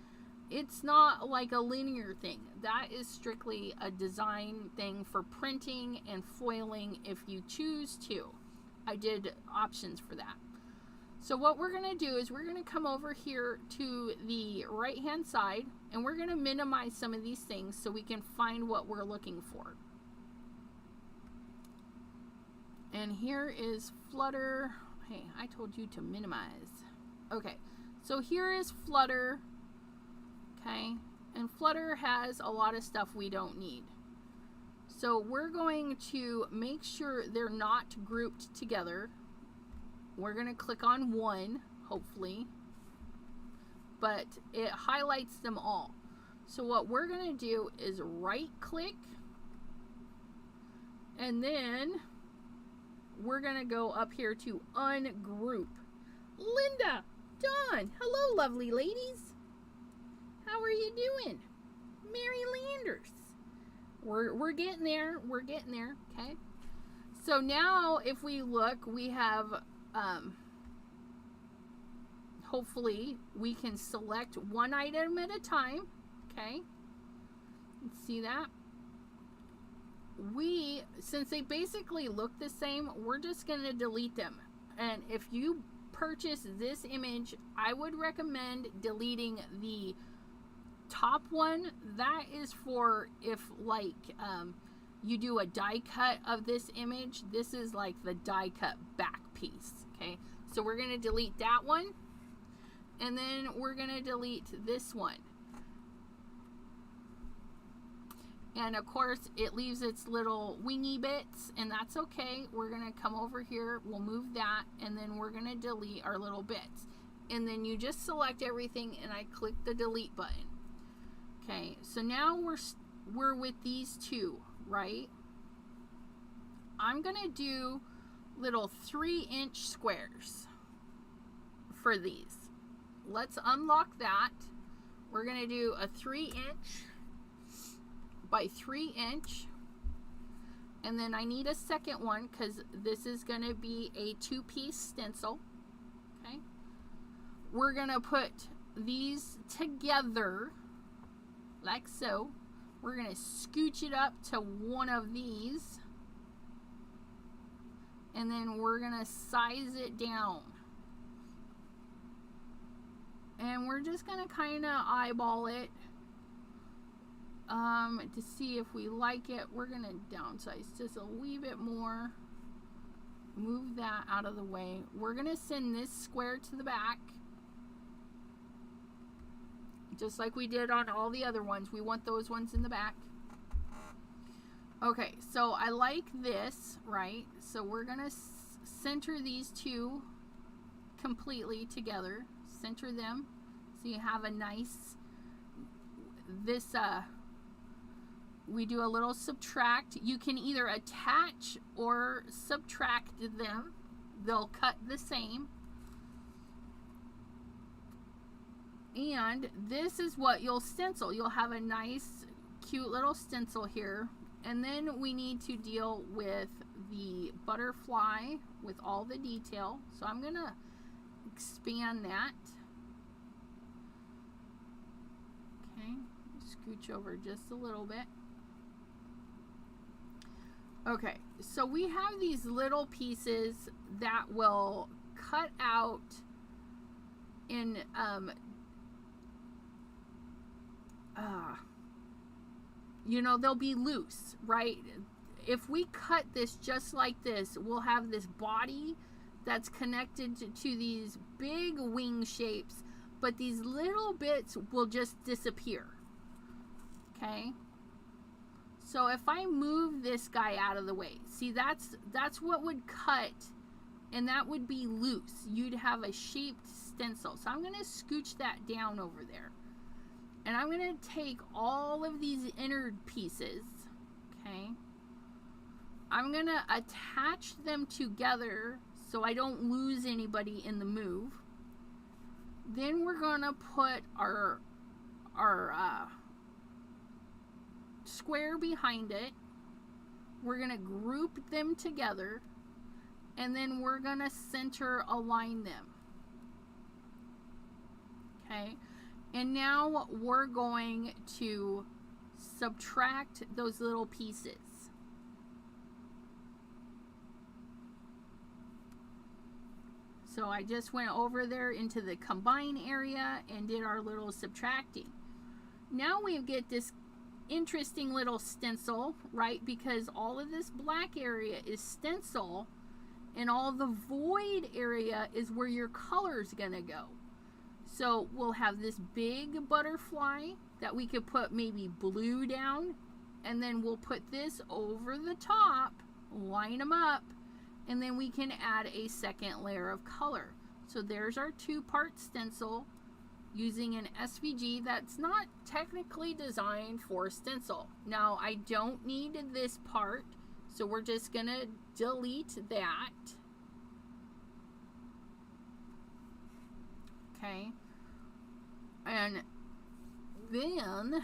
It's not like a linear thing. That is strictly a design thing for printing and foiling if you choose to. I did options for that. So what we're going to do is we're going to come over here to the right hand side, and we're going to minimize some of these things so we can find what we're looking for. And here is Flutter. Hey, I told you to minimize. Okay, so here is Flutter. Okay, and Flutter has a lot of stuff we don't need. So we're going to make sure they're not grouped together. We're going to click on one, hopefully, but it highlights them all. So what we're going to do is right click, and then we're going to go up here to ungroup. Linda, Dawn, hello lovely ladies. How are you doing? Mary Landers. We're getting there. We're getting there. Okay. So now if we look, we have hopefully we can select one item at a time. Okay. See that? since they basically look the same, we're just going to delete them. And if you purchase this image, I would recommend deleting the top one. That is for if like you do a die cut of this image. This is like the die cut back piece. Okay, so we're going to delete that one, and then we're going to delete this one. And of course it leaves its little wingy bits, and that's okay. We're gonna come over here, we'll move that, and then we're gonna delete our little bits. And then you just select everything, and I click the delete button. Okay, so now we're with these two, right? I'm gonna do little 3-inch squares for these. Let's unlock that. We're gonna do a 3-inch by 3-inch, and then I need a second one because this is going to be a 2-piece stencil. Okay, we're going to put these together like so. We're going to scooch it up to one of these, and then we're going to size it down, and we're just going to kind of eyeball it to see if we like it. We're gonna downsize just a wee bit more, move that out of the way. We're gonna send this square to the back just like we did on all the other ones. We want those ones in the back. Okay, so I like this, right? So we're gonna center these two completely together, center them so you have a nice, this we do a little subtract. You can either attach or subtract them. They'll cut the same. And this is what you'll stencil. You'll have a nice, cute little stencil here. And then we need to deal with the butterfly with all the detail. So I'm gonna expand that. Okay, scooch over just a little bit. Okay, so we have these little pieces that will cut out in you know, they'll be loose, right? If we cut this just like this, we'll have this body that's connected to these big wing shapes, but these little bits will just disappear. Okay, so if I move this guy out of the way, see, that's what would cut, and that would be loose. You'd have a shaped stencil. So I'm going to scooch that down over there, and I'm going to take all of these inner pieces. Okay, I'm going to attach them together so I don't lose anybody in the move. Then we're going to put our square behind it. We're going to group them together, and then we're going to center align them. Okay, and now we're going to subtract those little pieces. So I just went over there into the combine area and did our little subtracting. Now we get this interesting little stencil, right? Because all of this black area is stencil, and all the void area is where your color is gonna go. So we'll have this big butterfly that we could put maybe blue down, and then we'll put this over the top, line them up, and then we can add a second layer of color. So there's our 2-part stencil using an SVG that's not technically designed for stencil. Now I don't need this part, so we're just gonna delete that. Okay, and then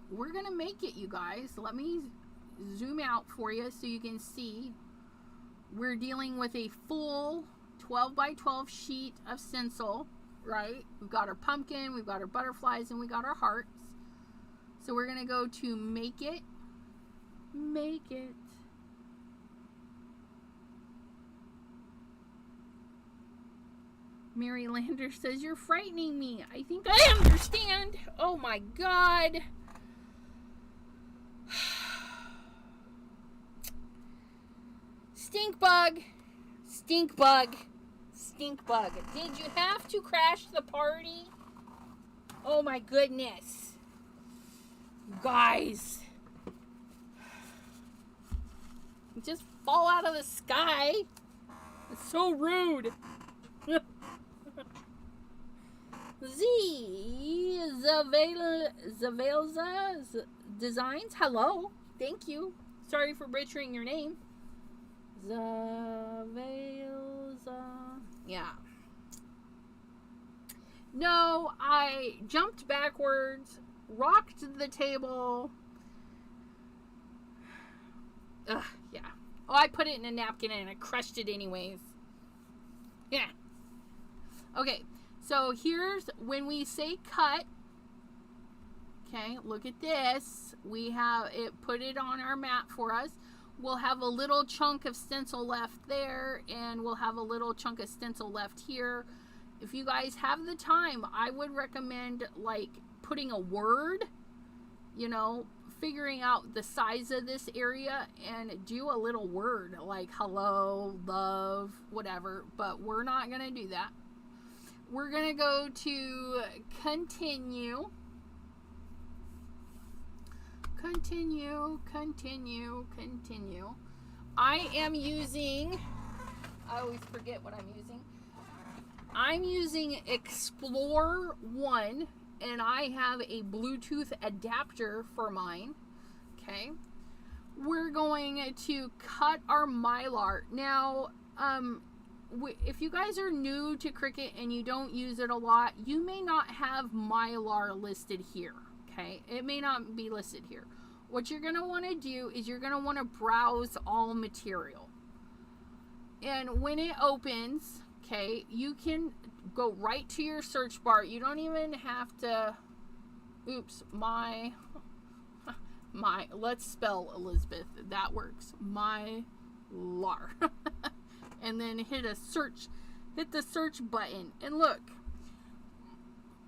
we're gonna make it, you guys. Let me zoom out for you so you can see. We're dealing with a full 12 by 12 sheet of stencil, right? We've got our pumpkin, we've got our butterflies, and we got our hearts. So we're gonna go to make it, make it. Mary Lander says, you're frightening me. I think I understand. Oh my God. Stink bug. Stink bug. Stink bug. Did you have to crash the party? Oh my goodness. Guys. Just fall out of the sky. It's so rude. Zavelza Designs. Hello. Thank you. Sorry for butchering your name. Zavelza. Yeah. No, I jumped backwards, rocked the table. Ugh, yeah. Oh, I put it in a napkin and I crushed it anyways. Yeah. Okay, so here's when we say cut. Okay, look at this. We have it, put it on our mat for us. We'll have a little chunk of stencil left there, and we'll have a little chunk of stencil left here. If you guys have the time, I would recommend like putting a word, you know, figuring out the size of this area and do a little word like hello, love, whatever, but we're not going to do that. We're going to go to continue. Continue. I am using, I always forget what I'm using. I'm using Explore 1, and I have a Bluetooth adapter for mine. Okay. We're going to cut our Mylar. Now, if you guys are new to Cricut and you don't use it a lot, you may not have Mylar listed here. Okay. It may not be listed here. What you're going to want to do is you're going to want to browse all material. And when it opens, okay, you can go right to your search bar. You don't even have to, oops, let's spell Elizabeth. That works. Mylar. And then hit the search button. And look,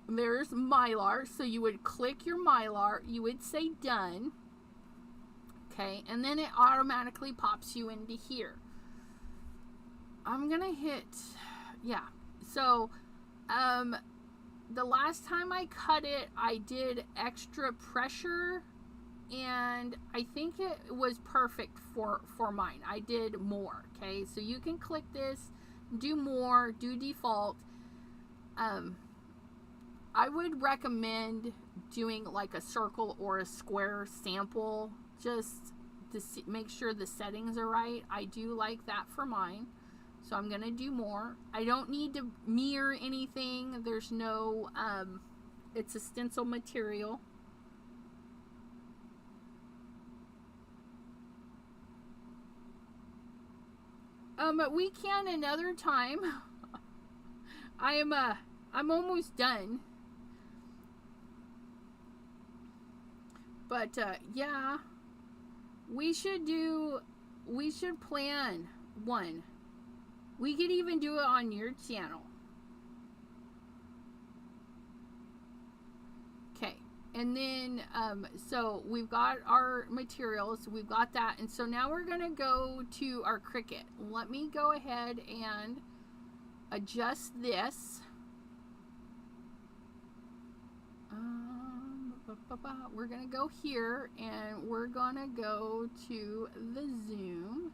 there's Mylar. So you would click your Mylar. You would say done. Okay, and then it automatically pops you into here. I'm gonna hit, yeah. So, the last time I cut it, I did extra pressure, and I think it was perfect for mine. I did more. Okay, so you can click this, do more, do default. I would recommend doing like a circle or a square sample, just to make sure the settings are right. I do like that for mine. So I'm going to do more. I don't need to mirror anything. There's no, it's a stencil material. But we can another time. I'm almost done. But, yeah, we should plan one. We could even do it on your channel. Okay, and then, so we've got our materials, we've got that, and so now we're gonna go to our Cricut. Let me go ahead and adjust this. We're gonna go here, and we're gonna go to the zoom.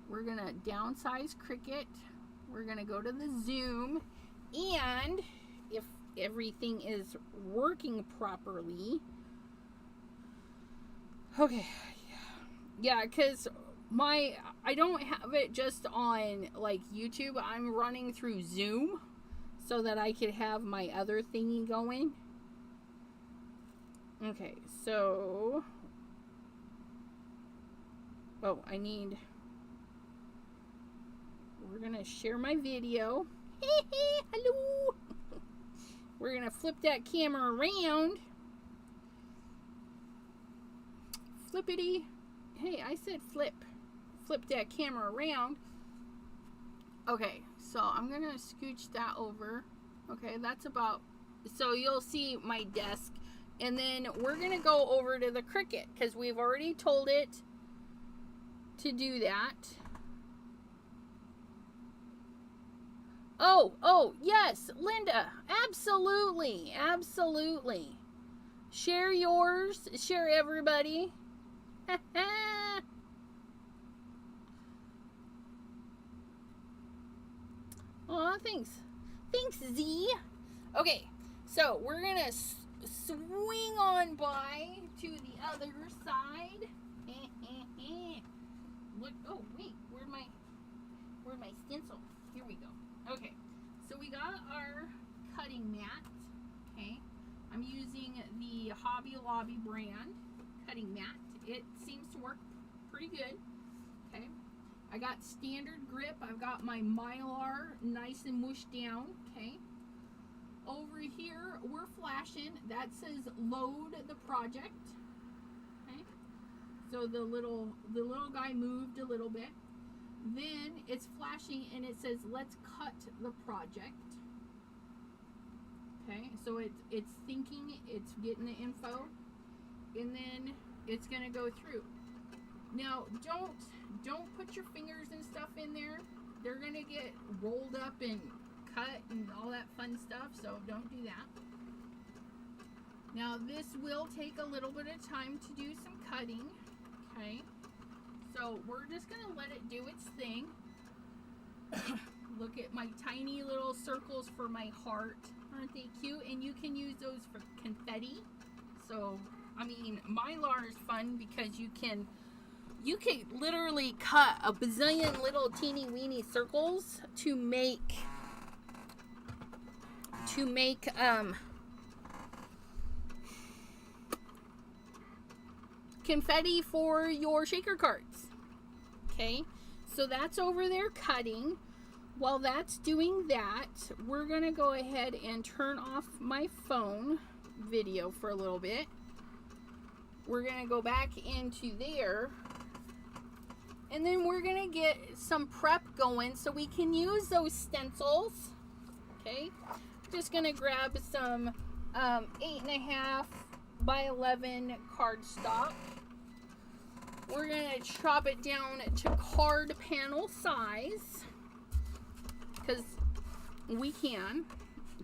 We're gonna downsize Cricut. We're gonna go to the zoom, and if everything is working properly, okay, yeah, because I don't have it just on like YouTube. I'm running through Zoom so that I could have my other thingy going. Okay, so, oh, we're gonna share my video. Hello. We're gonna flip that camera around. Flippity Hey, I said flip that camera around. Okay, so I'm gonna scooch that over. Okay, that's about, so you'll see my desk. And then we're gonna go over to the Cricut because we've already told it to do that. Oh, yes, Linda, absolutely, absolutely. Share yours, share everybody. Aw, thanks. Thanks, Z. Okay, so we're gonna swing on by to the other side. Look, oh wait, where'd my stencil? Here we go. Okay, so we got our cutting mat. Okay, I'm using the Hobby Lobby brand cutting mat. It seems to work pretty good. Okay, I got standard grip. I've got my Mylar nice and mushed down. Okay, over here we're flashing. That says load the project. Okay, so the little guy moved a little bit. Then it's flashing and it says let's cut the project. Okay, so it's thinking, it's getting the info, and then it's gonna go through. Now don't put your fingers and stuff in there. They're gonna get rolled up and cut and all that fun stuff, so don't do that. Now this will take a little bit of time to do some cutting. Okay, so we're just gonna let it do its thing. Look at my tiny little circles for my heart. Aren't they cute? And you can use those for confetti. So, I mean, Mylar is fun because you can literally cut a bazillion little teeny weeny circles to make confetti for your shaker cards. Okay, so that's over there cutting. While that's doing that, we're gonna go ahead and turn off my phone video for a little bit. We're gonna go back into there, and then we're gonna get some prep going so we can use those stencils. Okay, just gonna grab some 8.5 by 11 cardstock. We're gonna chop it down to card panel size because we can.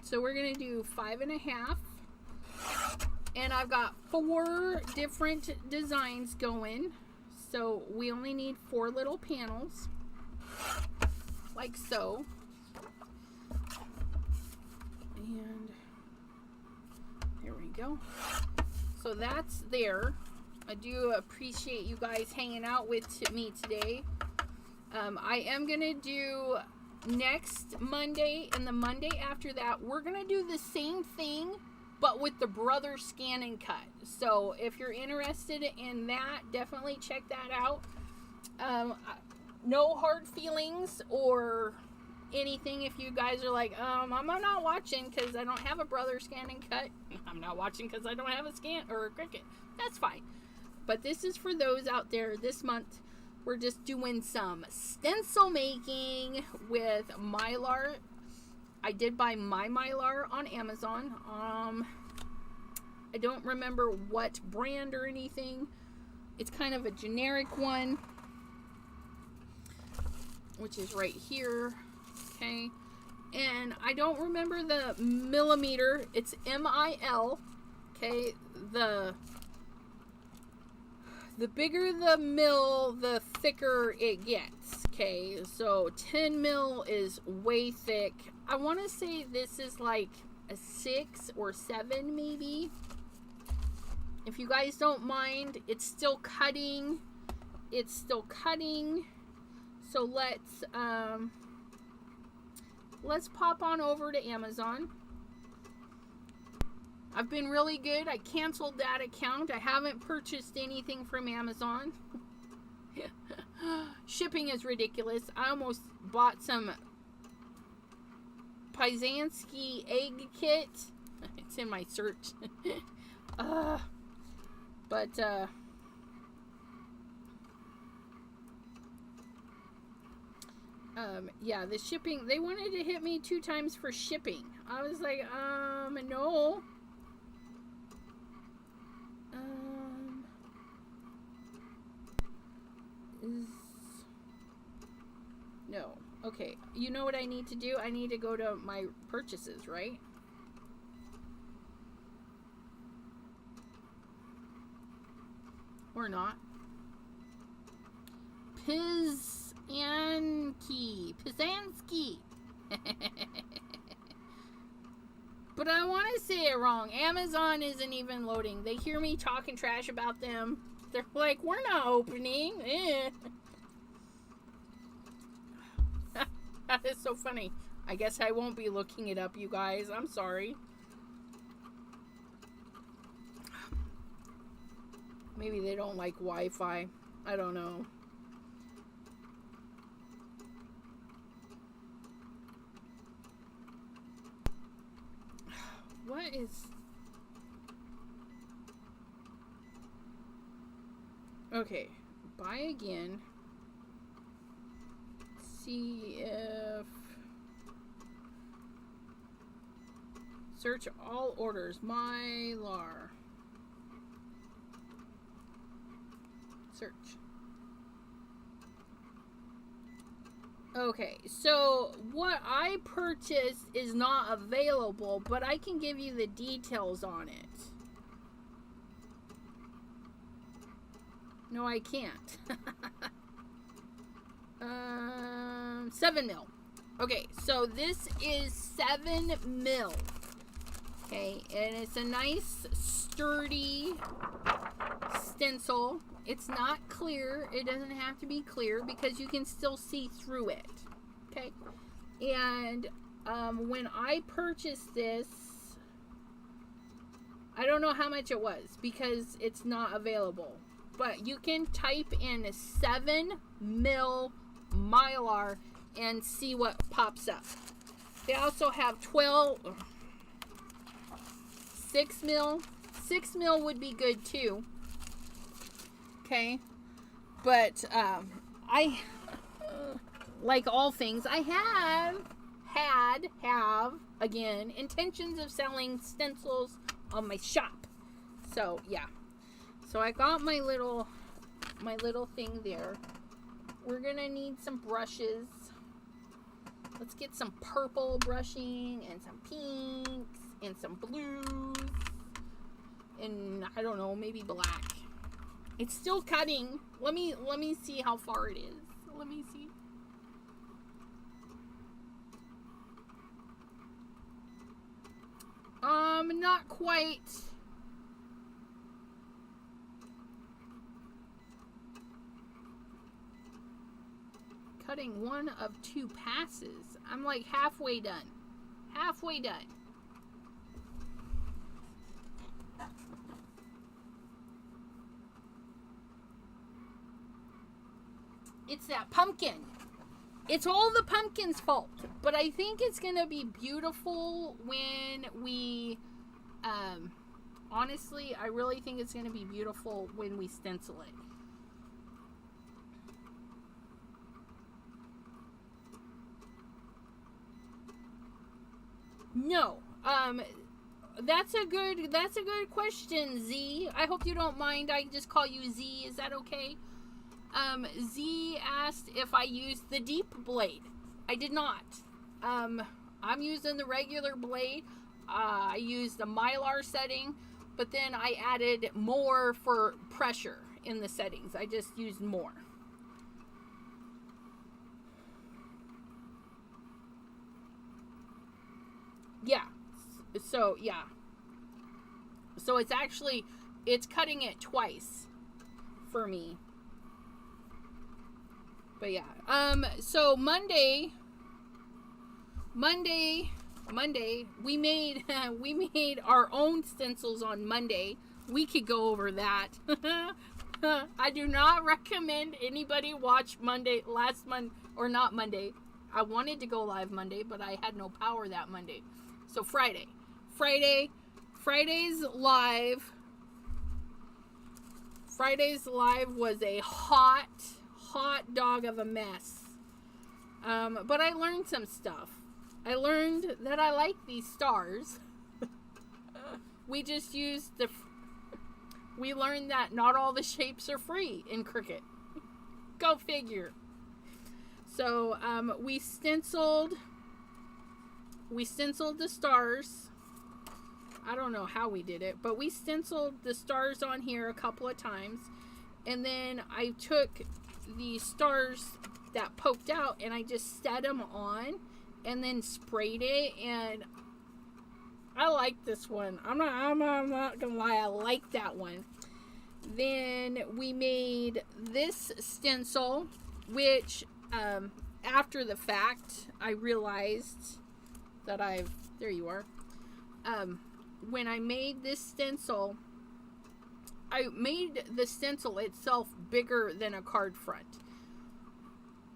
So we're gonna do 5.5, and I've got 4 different designs going, so we only need 4 little panels like so. And there we go. So that's there. I do appreciate you guys hanging out with me today. I am gonna do next Monday and the Monday after that, we're gonna do the same thing but with the Brother Scan and Cut. So if you're interested in that, definitely check that out. No hard feelings or anything if you guys are like, I'm not watching because I don't have a Brother Scan and Cut. I'm not watching because I don't have a scan or a Cricut. That's fine. But this is for those out there. This month we're just doing some stencil making with Mylar. I did buy my Mylar on Amazon. I don't remember what brand or anything. It's kind of a generic one, which is right here. Okay, and I don't remember the millimeter. It's MIL. Okay, the bigger the mil, the thicker it gets. Okay, so 10 mil is way thick. I want to say this is like a 6 or 7 maybe. If you guys don't mind, it's still cutting. It's still cutting. So let's pop on over to Amazon. I've been really good. I canceled that account. I haven't purchased anything from Amazon. Shipping is ridiculous. I almost bought some Pysanski egg kit. It's in my search. Yeah, the shipping, they wanted to hit me 2 times for shipping. I was like, no. No. Okay, you know what I need to do? I need to go to my purchases, right? Or not. Pizansky. But I want to say it wrong. Amazon isn't even loading. They hear me talking trash about them. They're like, we're not opening. That is so funny. I guess I won't be looking it up, you guys. I'm sorry. Maybe they don't like Wi-Fi. I don't know. What is... Okay. Buy again. See if... Search all orders. Mylar. Search. Okay, so what I purchased is not available, but I can give you the details on it. No, I can't. 7 mil. Okay, so this is 7 mil. Okay, and it's a nice sturdy stencil. It's not clear. It doesn't have to be clear because you can still see through it. Okay, and when I purchased this, I don't know how much it was because it's not available. But you can type in 7 mil Mylar and see what pops up. They also have 6 mil. 6 mil would be good too. Okay. But I, like all things, I have, again, intentions of selling stencils on my shop. So, yeah. So I got my little thing there. We're gonna need some brushes. Let's get some purple brushing and some pinks and some blues and I don't know, maybe black. It's still cutting. Let me see how far it is. Let me see. Not quite. Cutting 1 of 2 passes. I'm like halfway done. Halfway done. It's that pumpkin. It's all the pumpkin's fault. But I think it's going to be beautiful when we... honestly, I really think it's going to be beautiful when we stencil it. No. That's a good question, Z. I hope you don't mind. I just call you Z. Is that okay? Z asked if I used the deep blade. I did not. I'm using the regular blade. I used the Mylar setting, but then I added more for pressure in the settings. I just used more. Yeah. So, yeah. So it's actually, it's cutting it twice for me. But yeah. So Monday, we made our own stencils on Monday. We could go over that. I do not recommend anybody watch Monday, not Monday. I wanted to go live Monday, but I had no power that Monday. So Friday's live was a hot dog of a mess. But I learned some stuff. I learned that I like these stars. We just used we learned that not all the shapes are free in Cricut. Go figure. So we stenciled the stars. I don't know how we did it, but we stenciled the stars on here a couple of times, and then I took the stars that poked out and I just set them on and then sprayed it, and I like this one. I'm not gonna lie, I like that one. Then we made this stencil, which after the fact I realized that there you are. When I made this stencil, I made the stencil itself bigger than a card front.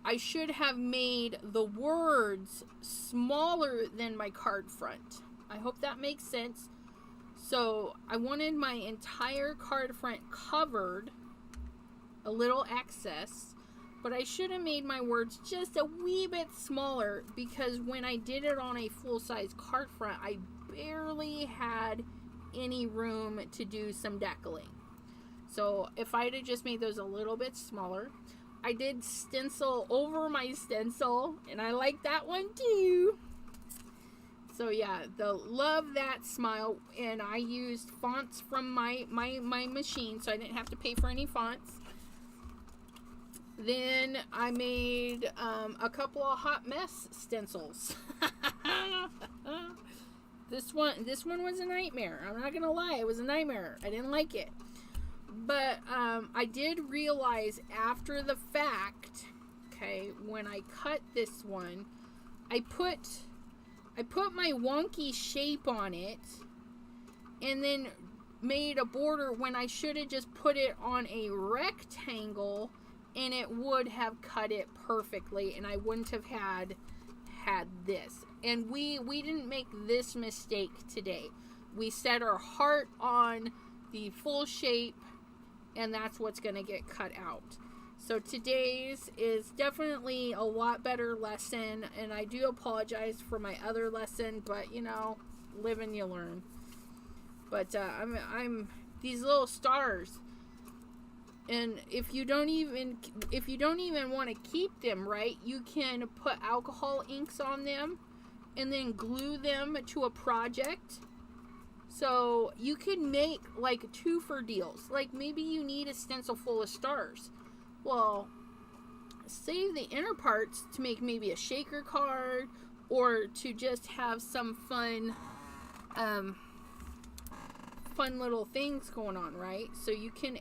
I should have made the words smaller than my card front. I hope that makes sense. So I wanted my entire card front covered, a little excess, but I should have made my words just a wee bit smaller, because when I did it on a full-size card front, I barely had any room to do some decaling. So if I'd have just made those a little bit smaller. I did stencil over my stencil, and I like that one too. So yeah, love that smile, and I used fonts from my machine, so I didn't have to pay for any fonts. Then I made a couple of hot mess stencils. This one was a nightmare. I'm not gonna lie, it was a nightmare. I didn't like it. But I did realize after the fact, okay, when I cut this one, I put my wonky shape on it and then made a border when I should have just put it on a rectangle, and it would have cut it perfectly, and I wouldn't have had this. And we didn't make this mistake today. We set our heart on the full shape, and that's what's going to get cut out. So today's is definitely a lot better lesson, and I do apologize for my other lesson, but you know, live and you learn. But I'm these little stars, and if you don't even want to keep them, right, you can put alcohol inks on them and then glue them to a project. So you can make like 2-for deals. Like maybe you need a stencil full of stars. Well, save the inner parts to make maybe a shaker card, or to just have some fun little things going on, right? So you can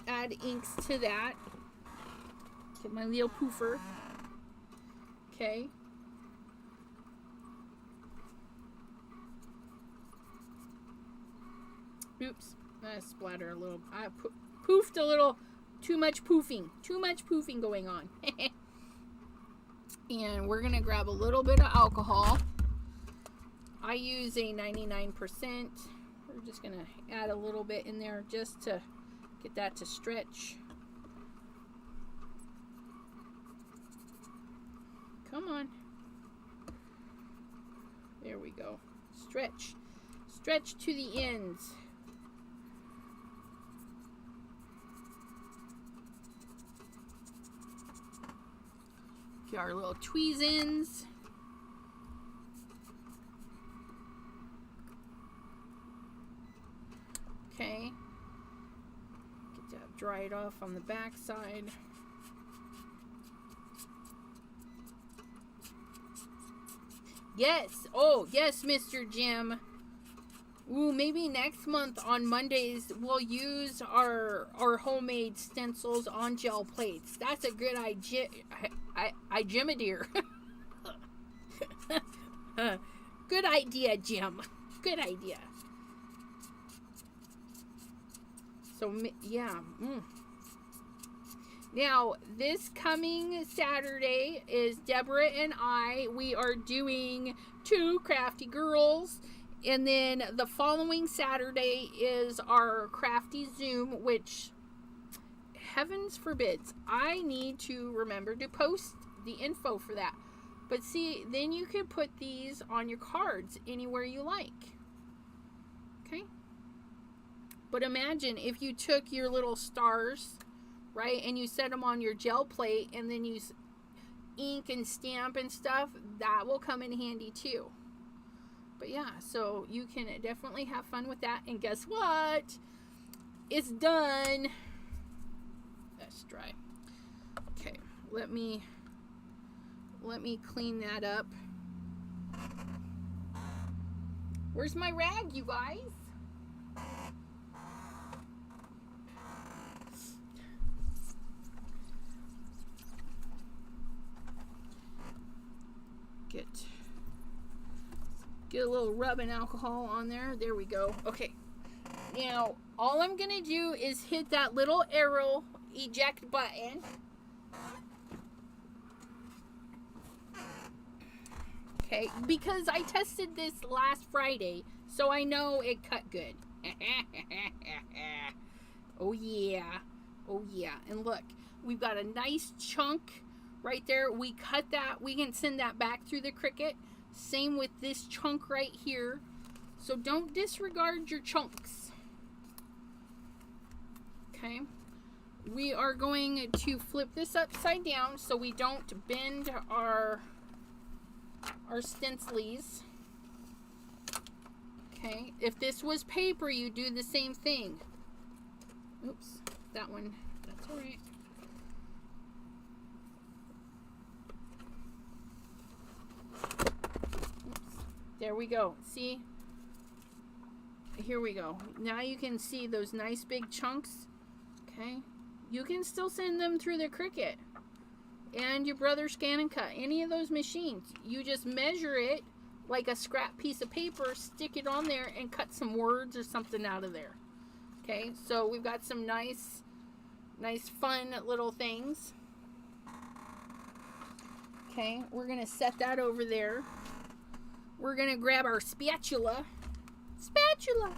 add inks to that. Get my little poofer. Okay. Oops, I splattered a little. I poofed a little. Too much poofing going on. And we're gonna grab a little bit of alcohol. I use a 99%. We're just gonna add a little bit in there just to get that to stretch. Come on. There we go. Stretch. Stretch to the ends. Get our little tweezins. Okay. Get that dried off on the back side. Yes. Oh, yes, Mr. Jim. Ooh, maybe next month on Mondays we'll use our homemade stencils on gel plates. That's a good idea. Jim-a-dear. Good idea, Jim. Good idea. So, yeah. Now, this coming Saturday is Deborah and I. We are doing 2 Crafty Girls. And then the following Saturday is our Crafty Zoom, which heavens forbids, I need to remember to post the info for that. But see, then you could put these on your cards anywhere you like. Okay? But imagine if you took your little stars, right, and you set them on your gel plate, and then you ink and stamp and stuff, that will come in handy too. But yeah, so you can definitely have fun with that. And guess what? It's done. That's dry. Okay, let me clean that up. Where's my rag, you guys? Get a little rubbing alcohol on there. There we go. Okay. Now, all I'm going to do is hit that little arrow eject button. Okay. Because I tested this last Friday, so I know it cut good. Oh, yeah. Oh, yeah. And look, we've got a nice chunk right there. We cut that. We can send that back through the Cricut. Same with this chunk right here. So don't disregard your chunks. Okay. We are going to flip this upside down so we don't bend our stencilies. Okay. If this was paper, you do the same thing. Oops. That one. That's all right. There we go. See? Here we go. Now you can see those nice big chunks. Okay? You can still send them through the Cricut. And your brother Scan and Cut. Any of those machines. You just measure it like a scrap piece of paper, stick it on there, and cut some words or something out of there. Okay? So we've got some nice fun little things. Okay? We're going to set that over there. We're going to grab our spatula. Spatula.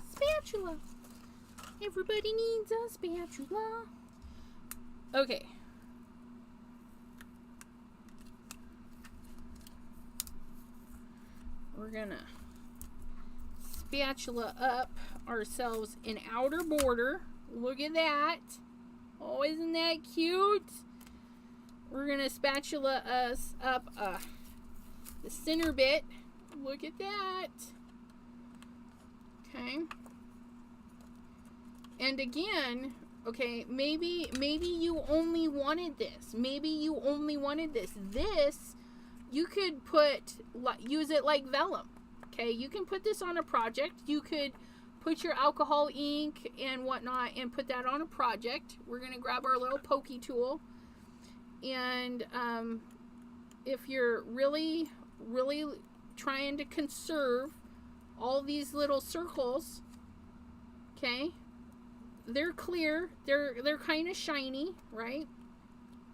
Everybody needs a spatula. Okay. We're going to spatula up ourselves an outer border. Look at that. Oh, isn't that cute? We're going to spatula us up the center bit. Look at that. Okay. And again, okay, maybe you only wanted this. Maybe you only wanted this. This, you could use it like vellum. Okay, you can put this on a project. You could put your alcohol ink and whatnot and put that on a project. We're going to grab our little pokey tool. And if you're really trying to conserve all these little circles, okay, they're clear, they're kind of shiny, right?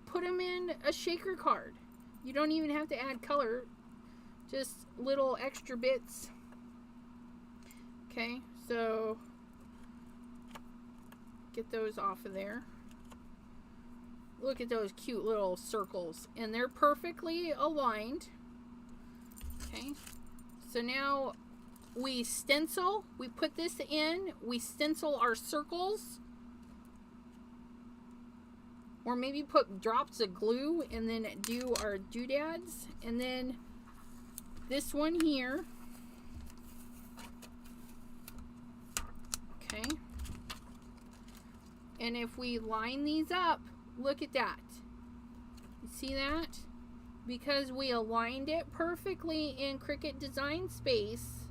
Put them in a shaker card. You don't even have to add color, just little extra bits. Okay, so get those off of there. Look at those cute little circles, and they're perfectly aligned. Okay, so now we stencil, we put this in, we stencil our circles, or maybe put drops of glue and then do our doodads. And then this one here, okay, and if we line these up, look at that, you see that? Because we aligned it perfectly in Cricut Design Space.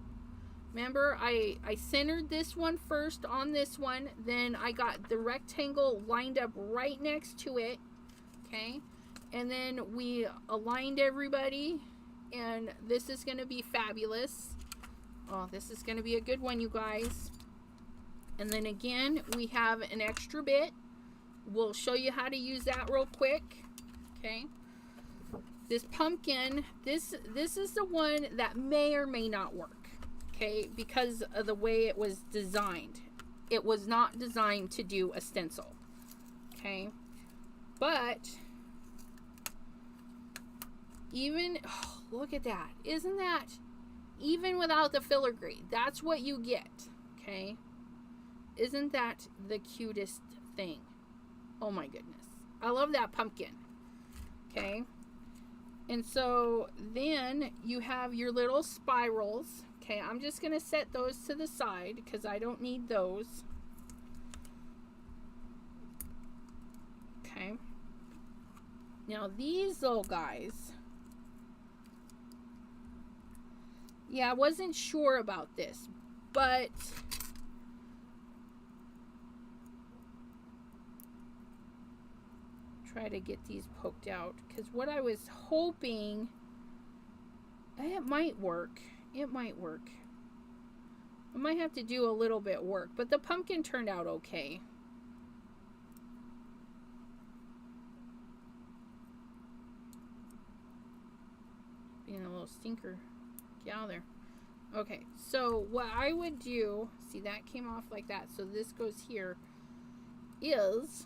Remember, I centered this one first on this one, then I got the rectangle lined up right next to it, okay? And then we aligned everybody, and this is going to be fabulous. Oh, this is going to be a good one, you guys. And then again, we have an extra bit. We'll show you how to use that real quick, okay? This pumpkin, this is the one that may or may not work, okay, because of the way it was designed. It was not designed to do a stencil, okay? But even, oh, look at that. Isn't that, even without the filigree, that's what you get, okay? Isn't that the cutest thing? Oh my goodness. I love that pumpkin, okay? And so then you have your little spirals. Okay, I'm just going to set those to the side because I don't need those. Okay. Now these little guys. Yeah, I wasn't sure about this, but try to get these poked out because what I was hoping, it might work. It might work. I might have to do a little bit work, but the pumpkin turned out okay. Being a little stinker. Get out of there. Okay, so what I would do, see that came off like that, so this goes here, is,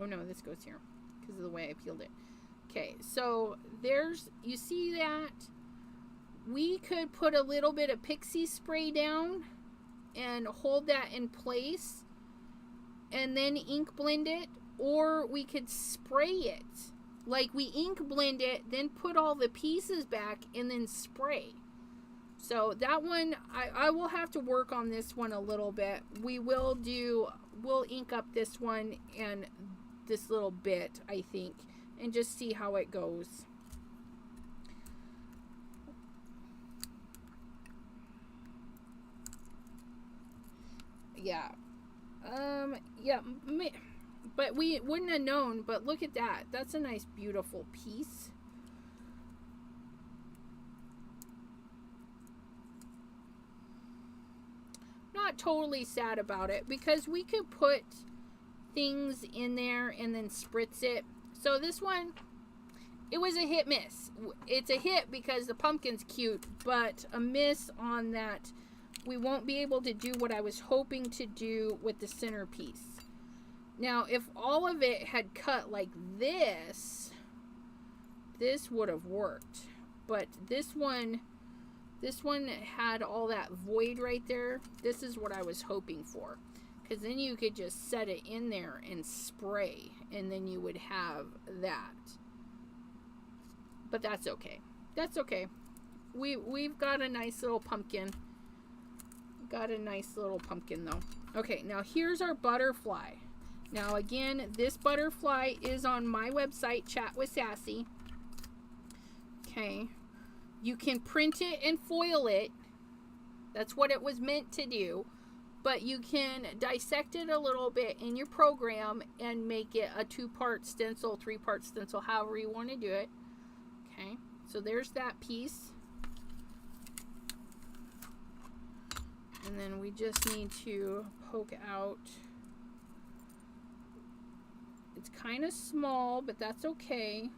oh no, this goes here because of the way I peeled it. Okay, so there's, you see that? We could put a little bit of pixie spray down and hold that in place and then ink blend it, or we could spray it. Like we ink blend it, then put all the pieces back and then spray. So that one, I will have to work on this one a little bit. We'll ink up this one and this little bit, I think, and just see how it goes. Yeah. Yeah, but we wouldn't have known, but look at that. That's a nice, beautiful piece. Not totally sad about it because we could put things in there and then spritz it. So this one, it was a hit miss. It's a hit because the pumpkin's cute, but a miss on that. We won't be able to do what I was hoping to do with the centerpiece. Now, if all of it had cut like this, this would have worked. But this one had all that void right there. This is what I was hoping for. Because then you could just set it in there and spray, and then you would have that. But that's okay. That's okay. We've got a nice little pumpkin. Got a nice little pumpkin though. Okay, now here's our butterfly. Now again, this butterfly is on my website, Chat with Sassy. Okay. You can print it and foil it. That's what it was meant to do. But you can dissect it a little bit in your program and make it a 2-part stencil, 3-part stencil, however you want to do it. Okay. So there's that piece. And then we just need to poke out. It's kind of small, but that's okay.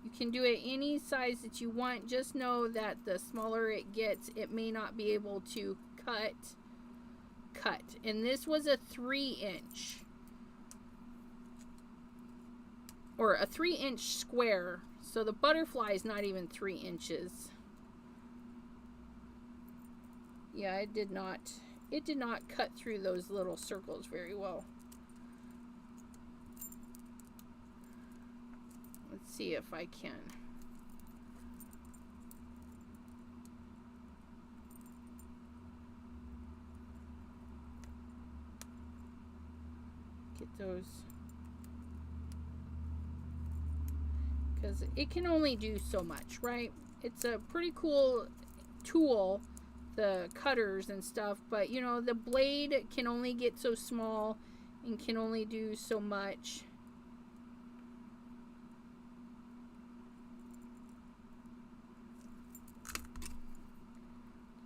You can do it any size that you want. Just know that the smaller it gets, it may not be able to cut. And this was a 3-inch. Or a 3-inch square. So the butterfly is not even 3 inches. Yeah, it did not cut through those little circles very well. Let's see if I can. Get those. Because it can only do so much, right? It's a pretty cool tool, the cutters and stuff, but you know, the blade can only get so small and can only do so much.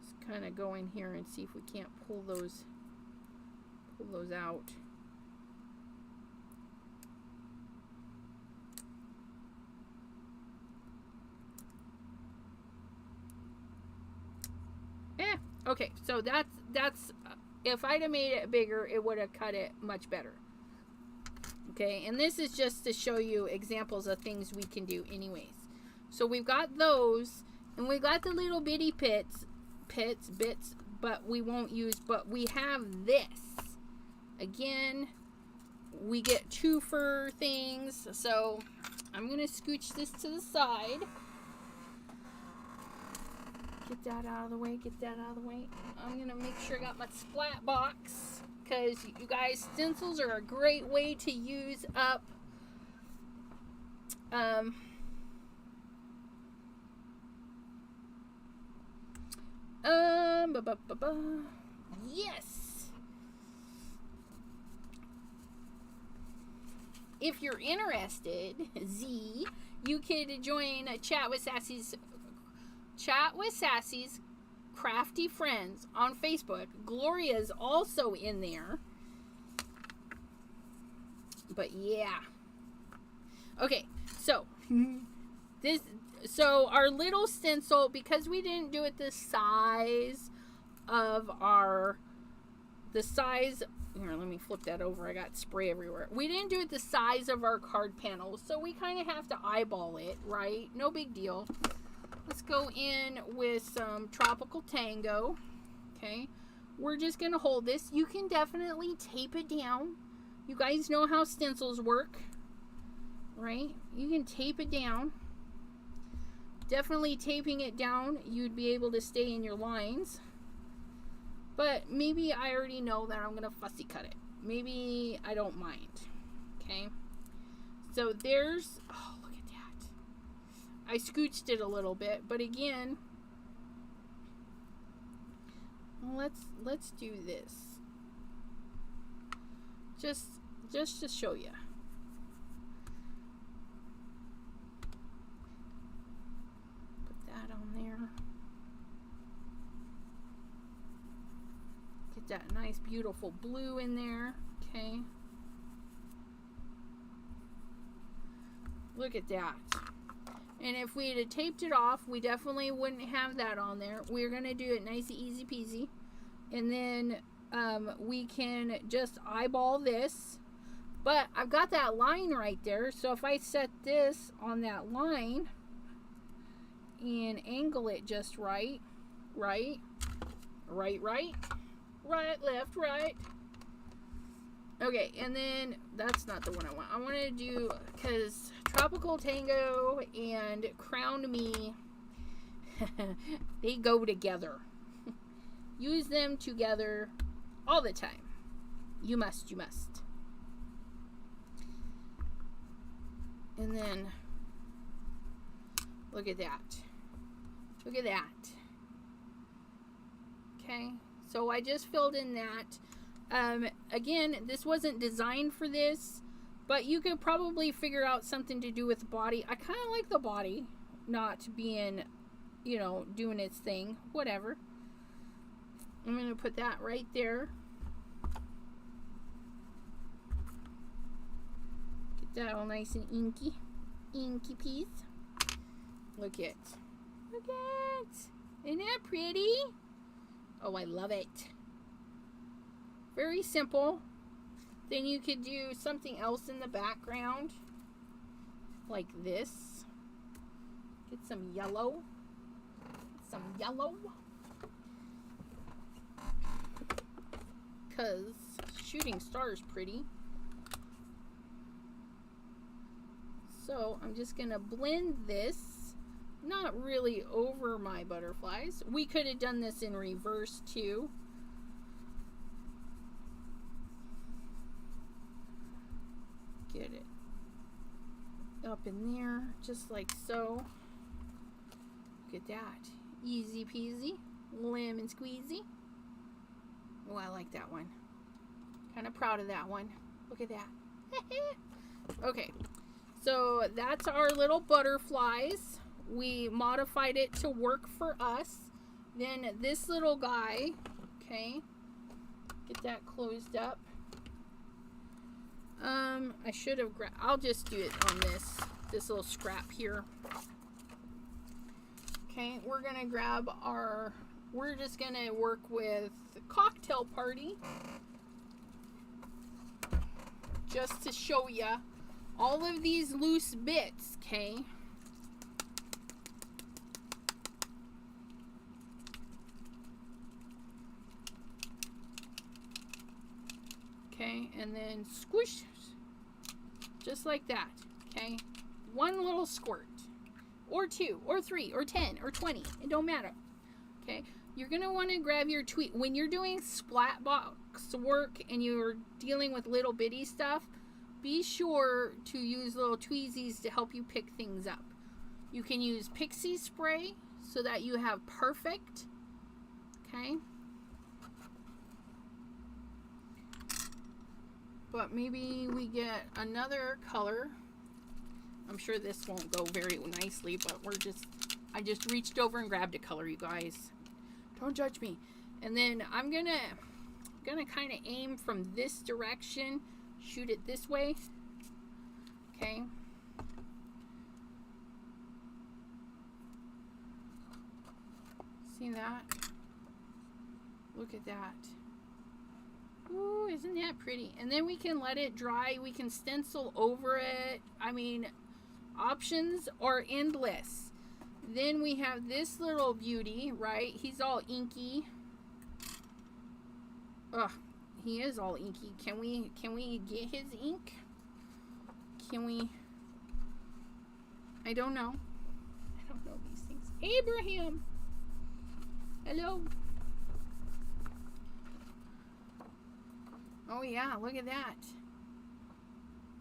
Just kind of go in here and see if we can't pull those out. Okay, so that's if I'd have made it bigger, it would have cut it much better. Okay, and this is just to show you examples of things we can do anyways. So we've got those, and we've got the little bitty bits, but we won't use, but we have this. Again, we get 2 for things, so I'm going to scooch this to the side. Get that out of the way, get that out of the way. I'm going to make sure I got my splat box, because you guys, stencils are a great way to use up yes. If you're interested, you could join Chat with Sassy's Crafty Friends on Facebook. Gloria's also in there. But yeah. Okay, so so our little stencil, because we didn't do it the size of here, let me flip that over. I got spray everywhere. We didn't do it the size of our card panels, so we kind of have to eyeball it, right? No big deal. Let's go in with some Tropical Tango. Okay, we're just gonna hold this. You can definitely tape it down. You guys know how stencils work, right? You can tape it down. Definitely taping it down, you'd be able to stay in your lines. But maybe I already know that I'm gonna fussy cut it. Maybe I don't mind. Okay, so there's, oh, look at that. I scooched it a little bit, but again, let's do this. Just to show you. Put that on there. Get that nice beautiful blue in there. Okay. Look at that. And if we had taped it off, we definitely wouldn't have that on there. We're going to do it nice and easy peasy. And then we can just eyeball this. But I've got that line right there. So if I set this on that line and angle it just right, left, right. Okay, and then that's not the one I want. I want to do, because Tropical Tango and Crown Me, they go together. Use them together all the time. You must. And then, look at that. Look at that. Okay, so I just filled in that. Again, this wasn't designed for this, but you could probably figure out something to do with the body. I kind of like the body not being, you know, doing its thing. Whatever. I'm going to put that right there. Get that all nice and inky. Inky piece. Look it. Look it. Isn't that pretty? Oh, I love it. Very simple. Then you could do something else in the background, like this. Get some yellow. Because shooting star is pretty. So I'm just going to blend this. Not really over my butterflies. We could have done this in reverse too. Get it up in there, just like so. Look at that. Easy peasy, lemon squeezy. Oh, I like that one. Kind of proud of that one. Look at that. Okay, so that's our little butterflies. We modified it to work for us. Then this little guy, okay, get that closed up. I should have grabbed, I'll just do it on this little scrap here. Okay, we're gonna grab we're just gonna work with Cocktail Party. just to show you all of these loose bits, okay? Okay, and then squish, just like that, okay? One little squirt, or 2, or 3, or 10, or 20, it don't matter, okay? You're gonna wanna grab your tweet, when you're doing splat box work and you're dealing with little bitty stuff, be sure to use little tweezies to help you pick things up. You can use pixie spray so that you have perfect, okay? But maybe we get another color. I'm sure this won't go very nicely, but I just reached over and grabbed a color, you guys. Don't judge me. And then I'm gonna kind of aim from this direction, shoot it this way, okay? See that? Look at that. Ooh, isn't that pretty? And then we can let it dry. We can stencil over it. I mean, options are endless. Then we have this little beauty, right? He's all inky. Ugh, he is all inky. Can we get his ink? Can we? I don't know. I don't know these things. Abraham! Hello. Oh yeah, look at that.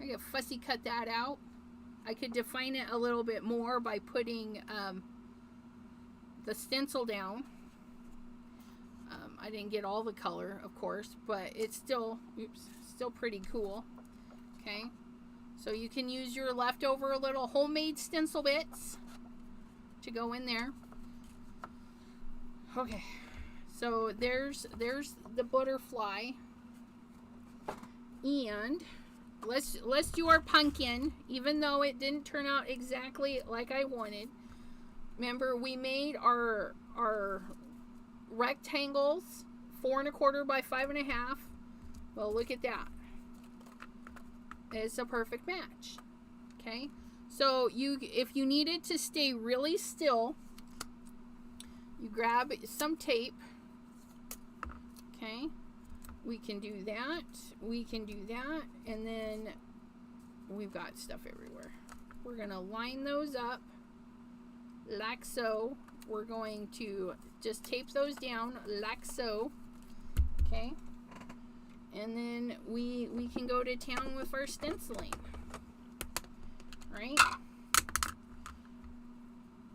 I could fussy cut that out. I could define it a little bit more by putting the stencil down. I didn't get all the color, of course, but it's still, still pretty cool. Okay, so you can use your leftover little homemade stencil bits to go in there. Okay, so there's the butterfly. And let's do our pumpkin, even though it didn't turn out exactly like I wanted. Remember, we made our rectangles 4 1/4 by 5 1/2. Well, look at that. It's a perfect match. Okay, so if you needed to stay really still, you grab some tape. Okay. We can do that, we can do that, and then we've got stuff everywhere. We're going to line those up like so. We're going to just tape those down like so, okay? And then we can go to town with our stenciling, right?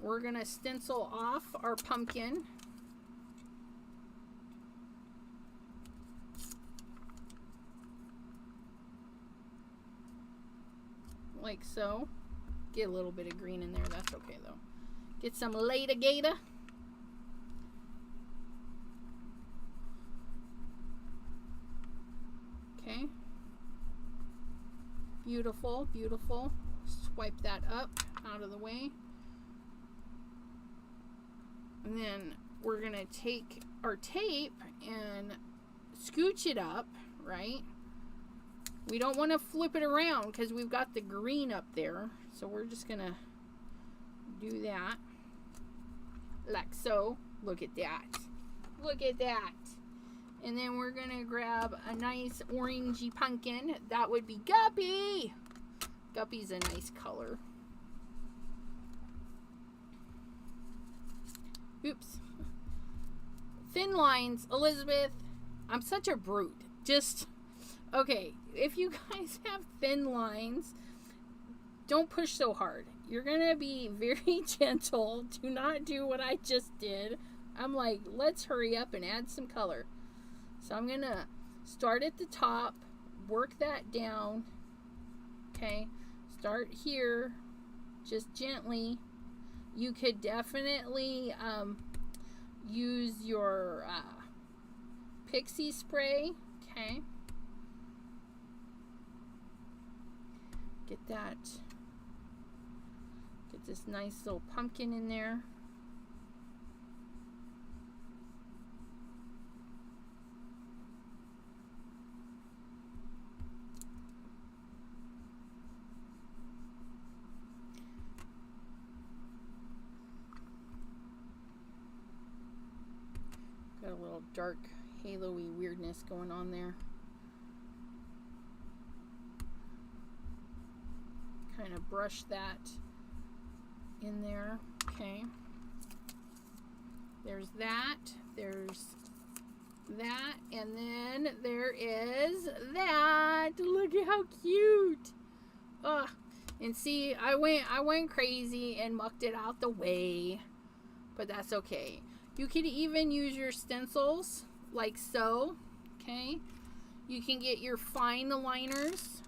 We're going to stencil off our pumpkin. Like so. Get a little bit of green in there, that's okay though. Get some Lata Gata. Okay. Beautiful, beautiful. Swipe that up out of the way. And then we're gonna take our tape and scooch it up, right? We don't want to flip it around because we've got the green up there. So we're just going to do that. Like so. Look at that. Look at that. And then we're going to grab a nice orangey pumpkin. That would be Guppy. Guppy's a nice color. Oops. Thin lines. Elizabeth. I'm such a brute. Just... Okay, if you guys have thin lines, don't push so hard. You're going to be very gentle. Do not do what I just did. I'm like, let's hurry up and add some color. So I'm going to start at the top, work that down. Okay, start here, just gently. You could definitely use your pixie spray. Okay. Get this nice little pumpkin in there. dark halo-y weirdness going on there. Kind of brush that in there. Okay. There's that. There's that. And then there is that. Look at how cute. Ugh. And see, I went crazy and mucked it out the way. But that's okay. You could even use your stencils like so. Okay. You can get your fine liners.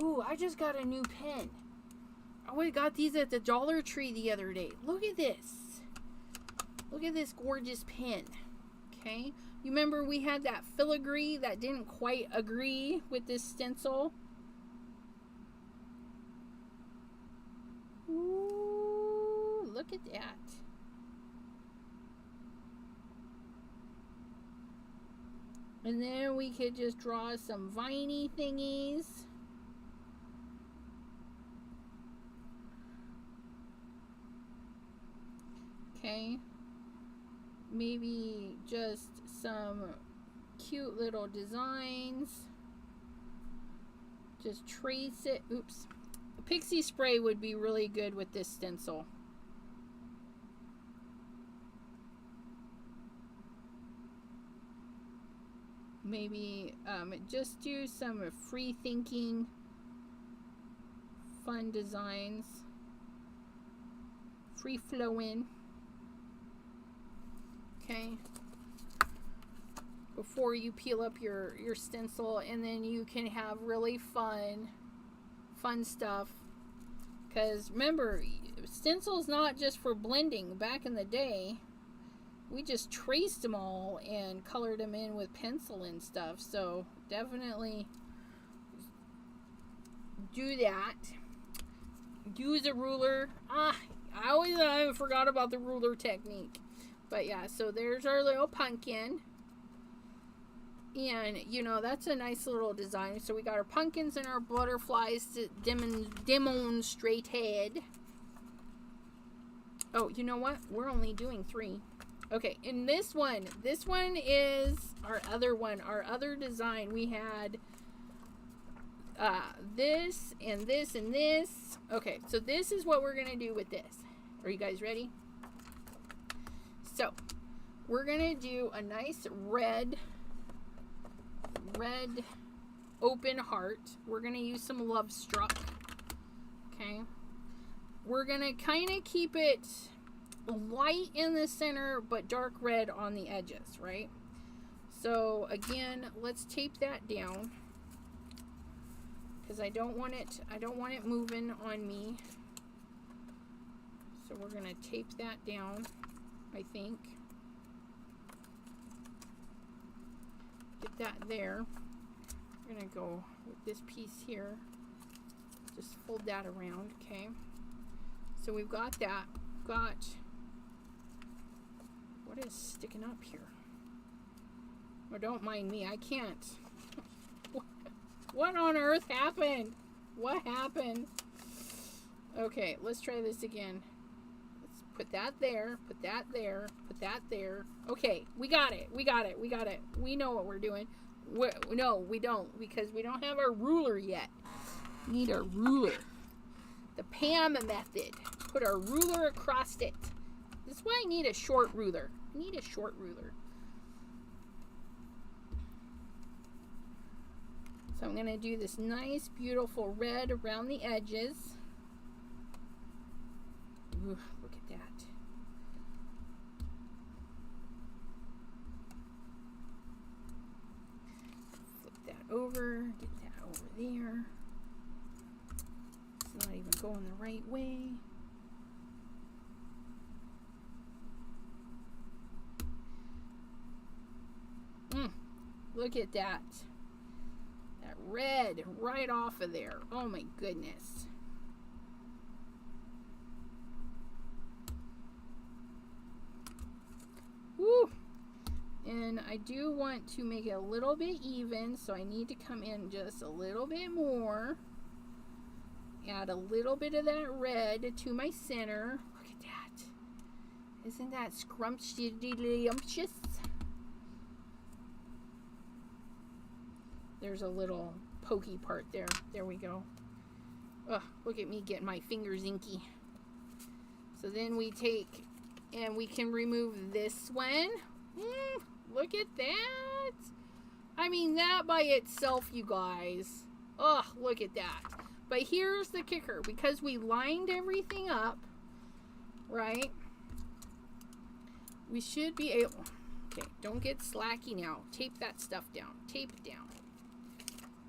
Ooh, I just got a new pen. I got these at the Dollar Tree the other day. Look at this. Look at this gorgeous pen. Okay. You remember we had that filigree that didn't quite agree with this stencil? Ooh, look at that. And then we could just draw some viney thingies. Okay. Maybe just some cute little designs. Just trace it. Oops. Pixie spray would be really good with this stencil. Maybe just do some free thinking fun designs. Free flowing. Okay. Before you peel up your stencil, and then you can have really fun stuff. Because remember, stencil's not just for blending. Back in the day, we just traced them all and colored them in with pencil and stuff. So definitely do that. Use a ruler. I always forgot about the ruler technique. But yeah, so there's our little pumpkin. And, you know, that's a nice little design. So we got our pumpkins and our butterflies to demonstrated. Oh, you know what? We're only doing 3. Okay, and this one is our other one, our other design. We had this and this and this. Okay, so this is what we're going to do with this. Are you guys ready? So, we're going to do a nice red open heart. We're going to use some Love Struck. Okay. We're going to kind of keep it light in the center but dark red on the edges, right? So again, let's tape that down because I don't want it moving on me. So we're going to tape that down, I think. Get that there. We're going to go with this piece here. Just fold that around, okay? So we've got that. What is sticking up here? Oh, don't mind me. I can't. What on earth happened? What happened? Okay, let's try this again. Let's put that there. Put that there. Put that there. Okay, we got it. We got it. We got it. We know what we're doing. No, we don't, because we don't have our ruler yet. We need our ruler. The Pam method. Put our ruler across it. This is why I need a short ruler. I need a short ruler. So I'm going to do this nice, beautiful red around the edges. Ooh, look at that. Flip that over. Get that over there. It's not even going the right way. Look at that. That red right off of there. Oh my goodness. Woo! And I do want to make it a little bit even, so I need to come in just a little bit more. Add a little bit of that red to my center. Look at that. Isn't that scrumptious? there's a little pokey part there. There we go. Ugh, look at me getting my fingers inky. So then we take, and we can remove this one. Look at that. I mean, that by itself, you guys. Ugh, look at that. But here's the kicker. Because we lined everything up, right? We should be able... Okay, don't get slacky now. Tape that stuff down. Tape it down.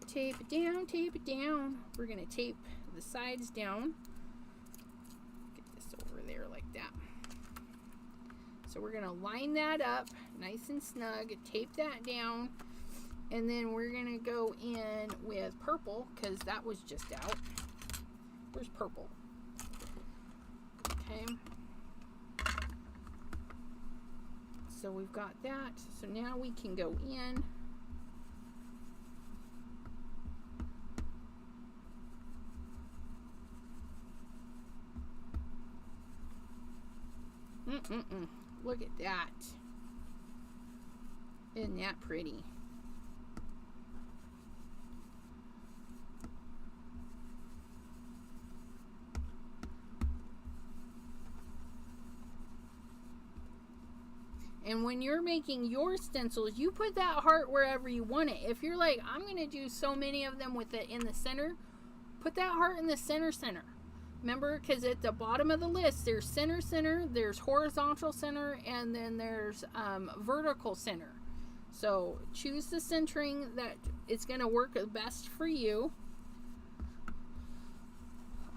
Tape it down, tape it down. We're going to tape the sides down. Get this over there like that. So we're going to line that up nice and snug. Tape that down. And then we're going to go in with purple because that was just out. Where's purple? Okay. So we've got that. So now we can go in. Look at that. Isn't that pretty? And when you're making your stencils, you put that heart wherever you want it. If you're like, I'm going to do so many of them with it in the center, put that heart in the center. Remember, because at the bottom of the list, there's center, there's horizontal center, and then there's vertical center. So choose the centering that it's going to work best for you.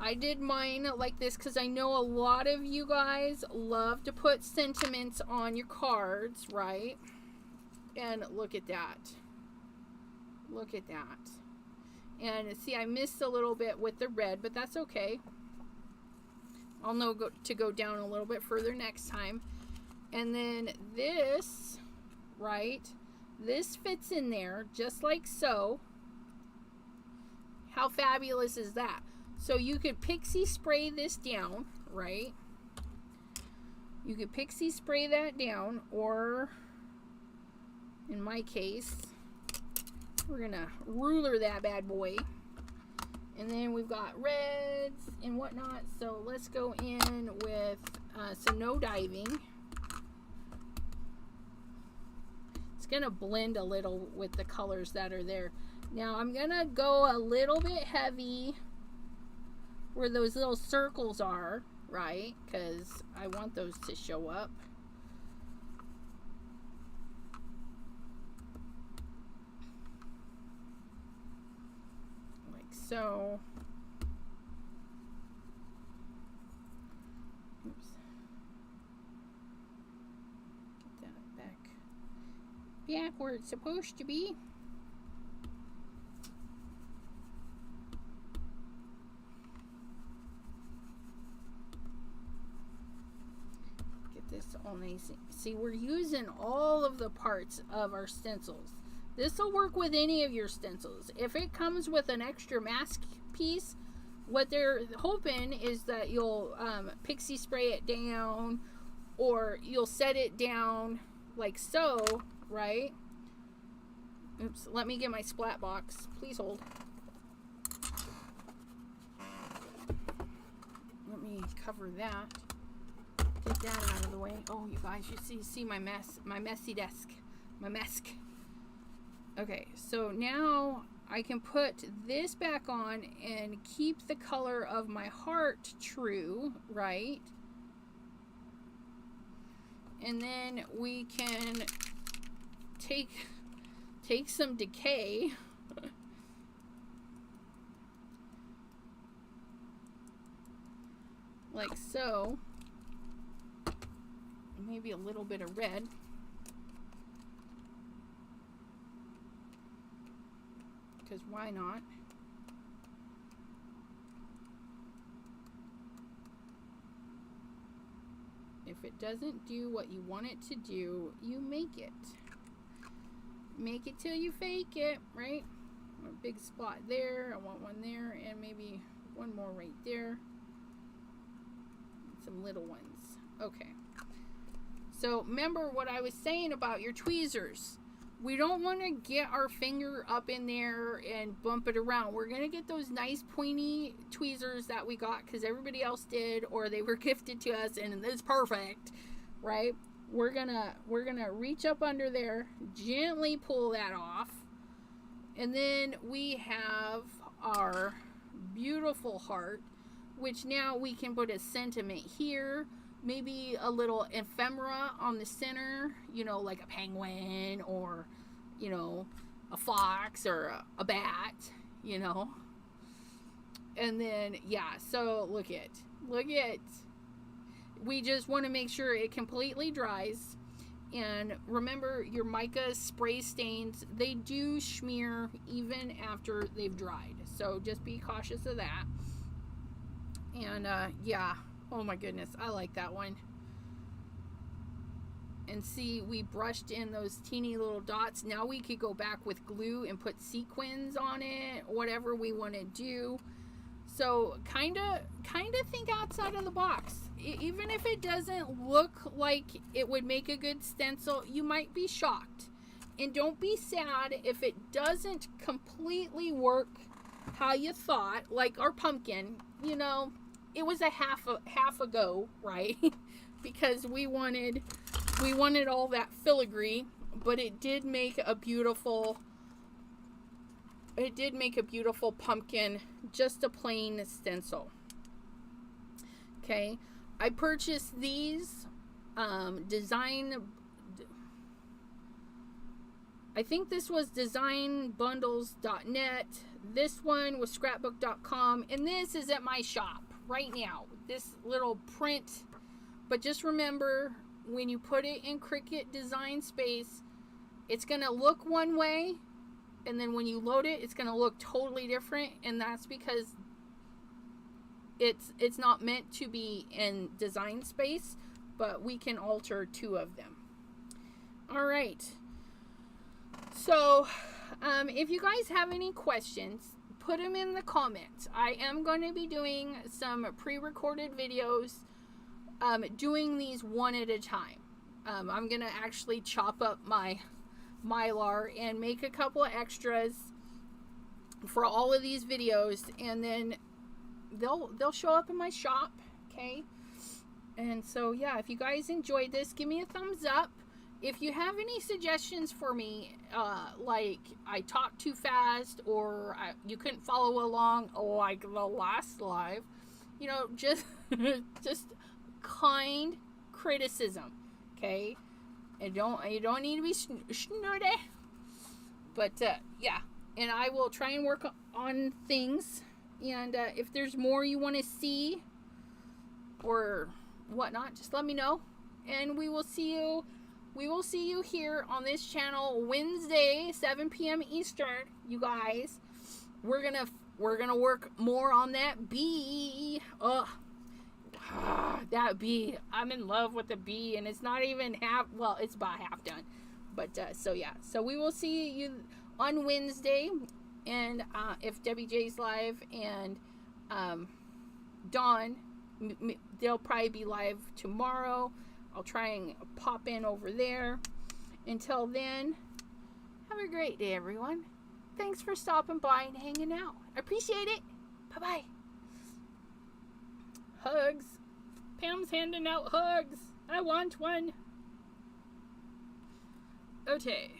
I did mine like this because I know a lot of you guys love to put sentiments on your cards, right? And look at that. Look at that. And see, I missed a little bit with the red, but that's okay. I'll know to go down a little bit further next time. And then this, right? This fits in there just like so. How fabulous is that? So you could pixie spray this down, right? You could pixie spray that down, or in my case, we're gonna ruler that bad boy. And then we've got reds and whatnot. So let's go in with some no diving. It's gonna blend a little with the colors that are there. Now I'm gonna go a little bit heavy where those little circles are, right? Because I want those to show up. Like so. Oops. Get that back where it's supposed to be. This all nice. See, we're using all of the parts of our stencils. This will work with any of your stencils. If it comes with an extra mask piece, what they're hoping is that you'll pixie spray it down, or you'll set it down like so, right? Oops, let me get my splat box. Please hold. Let me cover that. Get that out of the way. Oh, you guys, you see my mess, my messy desk, my mess. Okay, so now I can put this back on and keep the color of my heart true, right? And then we can take some decay. Like so. Maybe a little bit of red. Because why not? If it doesn't do what you want it to do, you make it. Make it till you fake it, right? A big spot there. I want one there, and maybe one more right there. Some little ones. Okay. So remember what I was saying about your tweezers. We don't want to get our finger up in there and bump it around. We're going to get those nice pointy tweezers that we got because everybody else did, or they were gifted to us, and it's perfect, right? We're gonna reach up under there, gently pull that off, and then we have our beautiful heart, which now we can put a sentiment here, maybe a little ephemera on the center, you know, like a penguin, or, you know, a fox, or a bat, you know. And then, yeah, so look at, we just want to make sure it completely dries. And remember, your mica spray stains, they do smear even after they've dried, so just be cautious of that. And yeah, oh my goodness, I like that one. And see, we brushed in those teeny little dots. Now we could go back with glue and put sequins on it, whatever we want to do. So kind of think outside of the box. Even if it doesn't look like it would make a good stencil, you might be shocked. And don't be sad if it doesn't completely work how you thought. Like our pumpkin, you know, it was a half a go, right? Because we wanted all that filigree, but it did make a beautiful pumpkin, just a plain stencil. Okay, I purchased these design, I think this was designbundles.net. This one was scrapbook.com, and this is at my shop right now, this little print. But just remember, when you put it in Cricut Design Space, it's gonna look one way, and then when you load it, it's gonna look totally different, and that's because it's not meant to be in Design Space, but we can alter two of them. All right, so if you guys have any questions, put them in the comments. I am going to be doing some pre-recorded videos, doing these one at a time. I'm going to actually chop up my Mylar and make a couple of extras for all of these videos, and then they'll show up in my shop, okay? And so yeah, if you guys enjoyed this, give me a thumbs up. If you have any suggestions for me, like I talked too fast, or you couldn't follow along, like the last live, you know, just kind criticism, okay? And you don't need to be snooty, but yeah, and I will try and work on things. And if there's more you want to see or whatnot, just let me know, and we will see you here on this channel Wednesday, 7 p.m. Eastern. You guys, we're gonna work more on that bee. That bee, I'm in love with the bee, and it's not even half, well, it's about half done. But so yeah, so we will see you on Wednesday. And if Debbie J's live, and Dawn, they'll probably be live tomorrow. I'll try and pop in over there. Until then, have a great day, everyone. Thanks for stopping by and hanging out. I appreciate it. Bye-bye. Hugs. Pam's handing out hugs. I want one. Okay.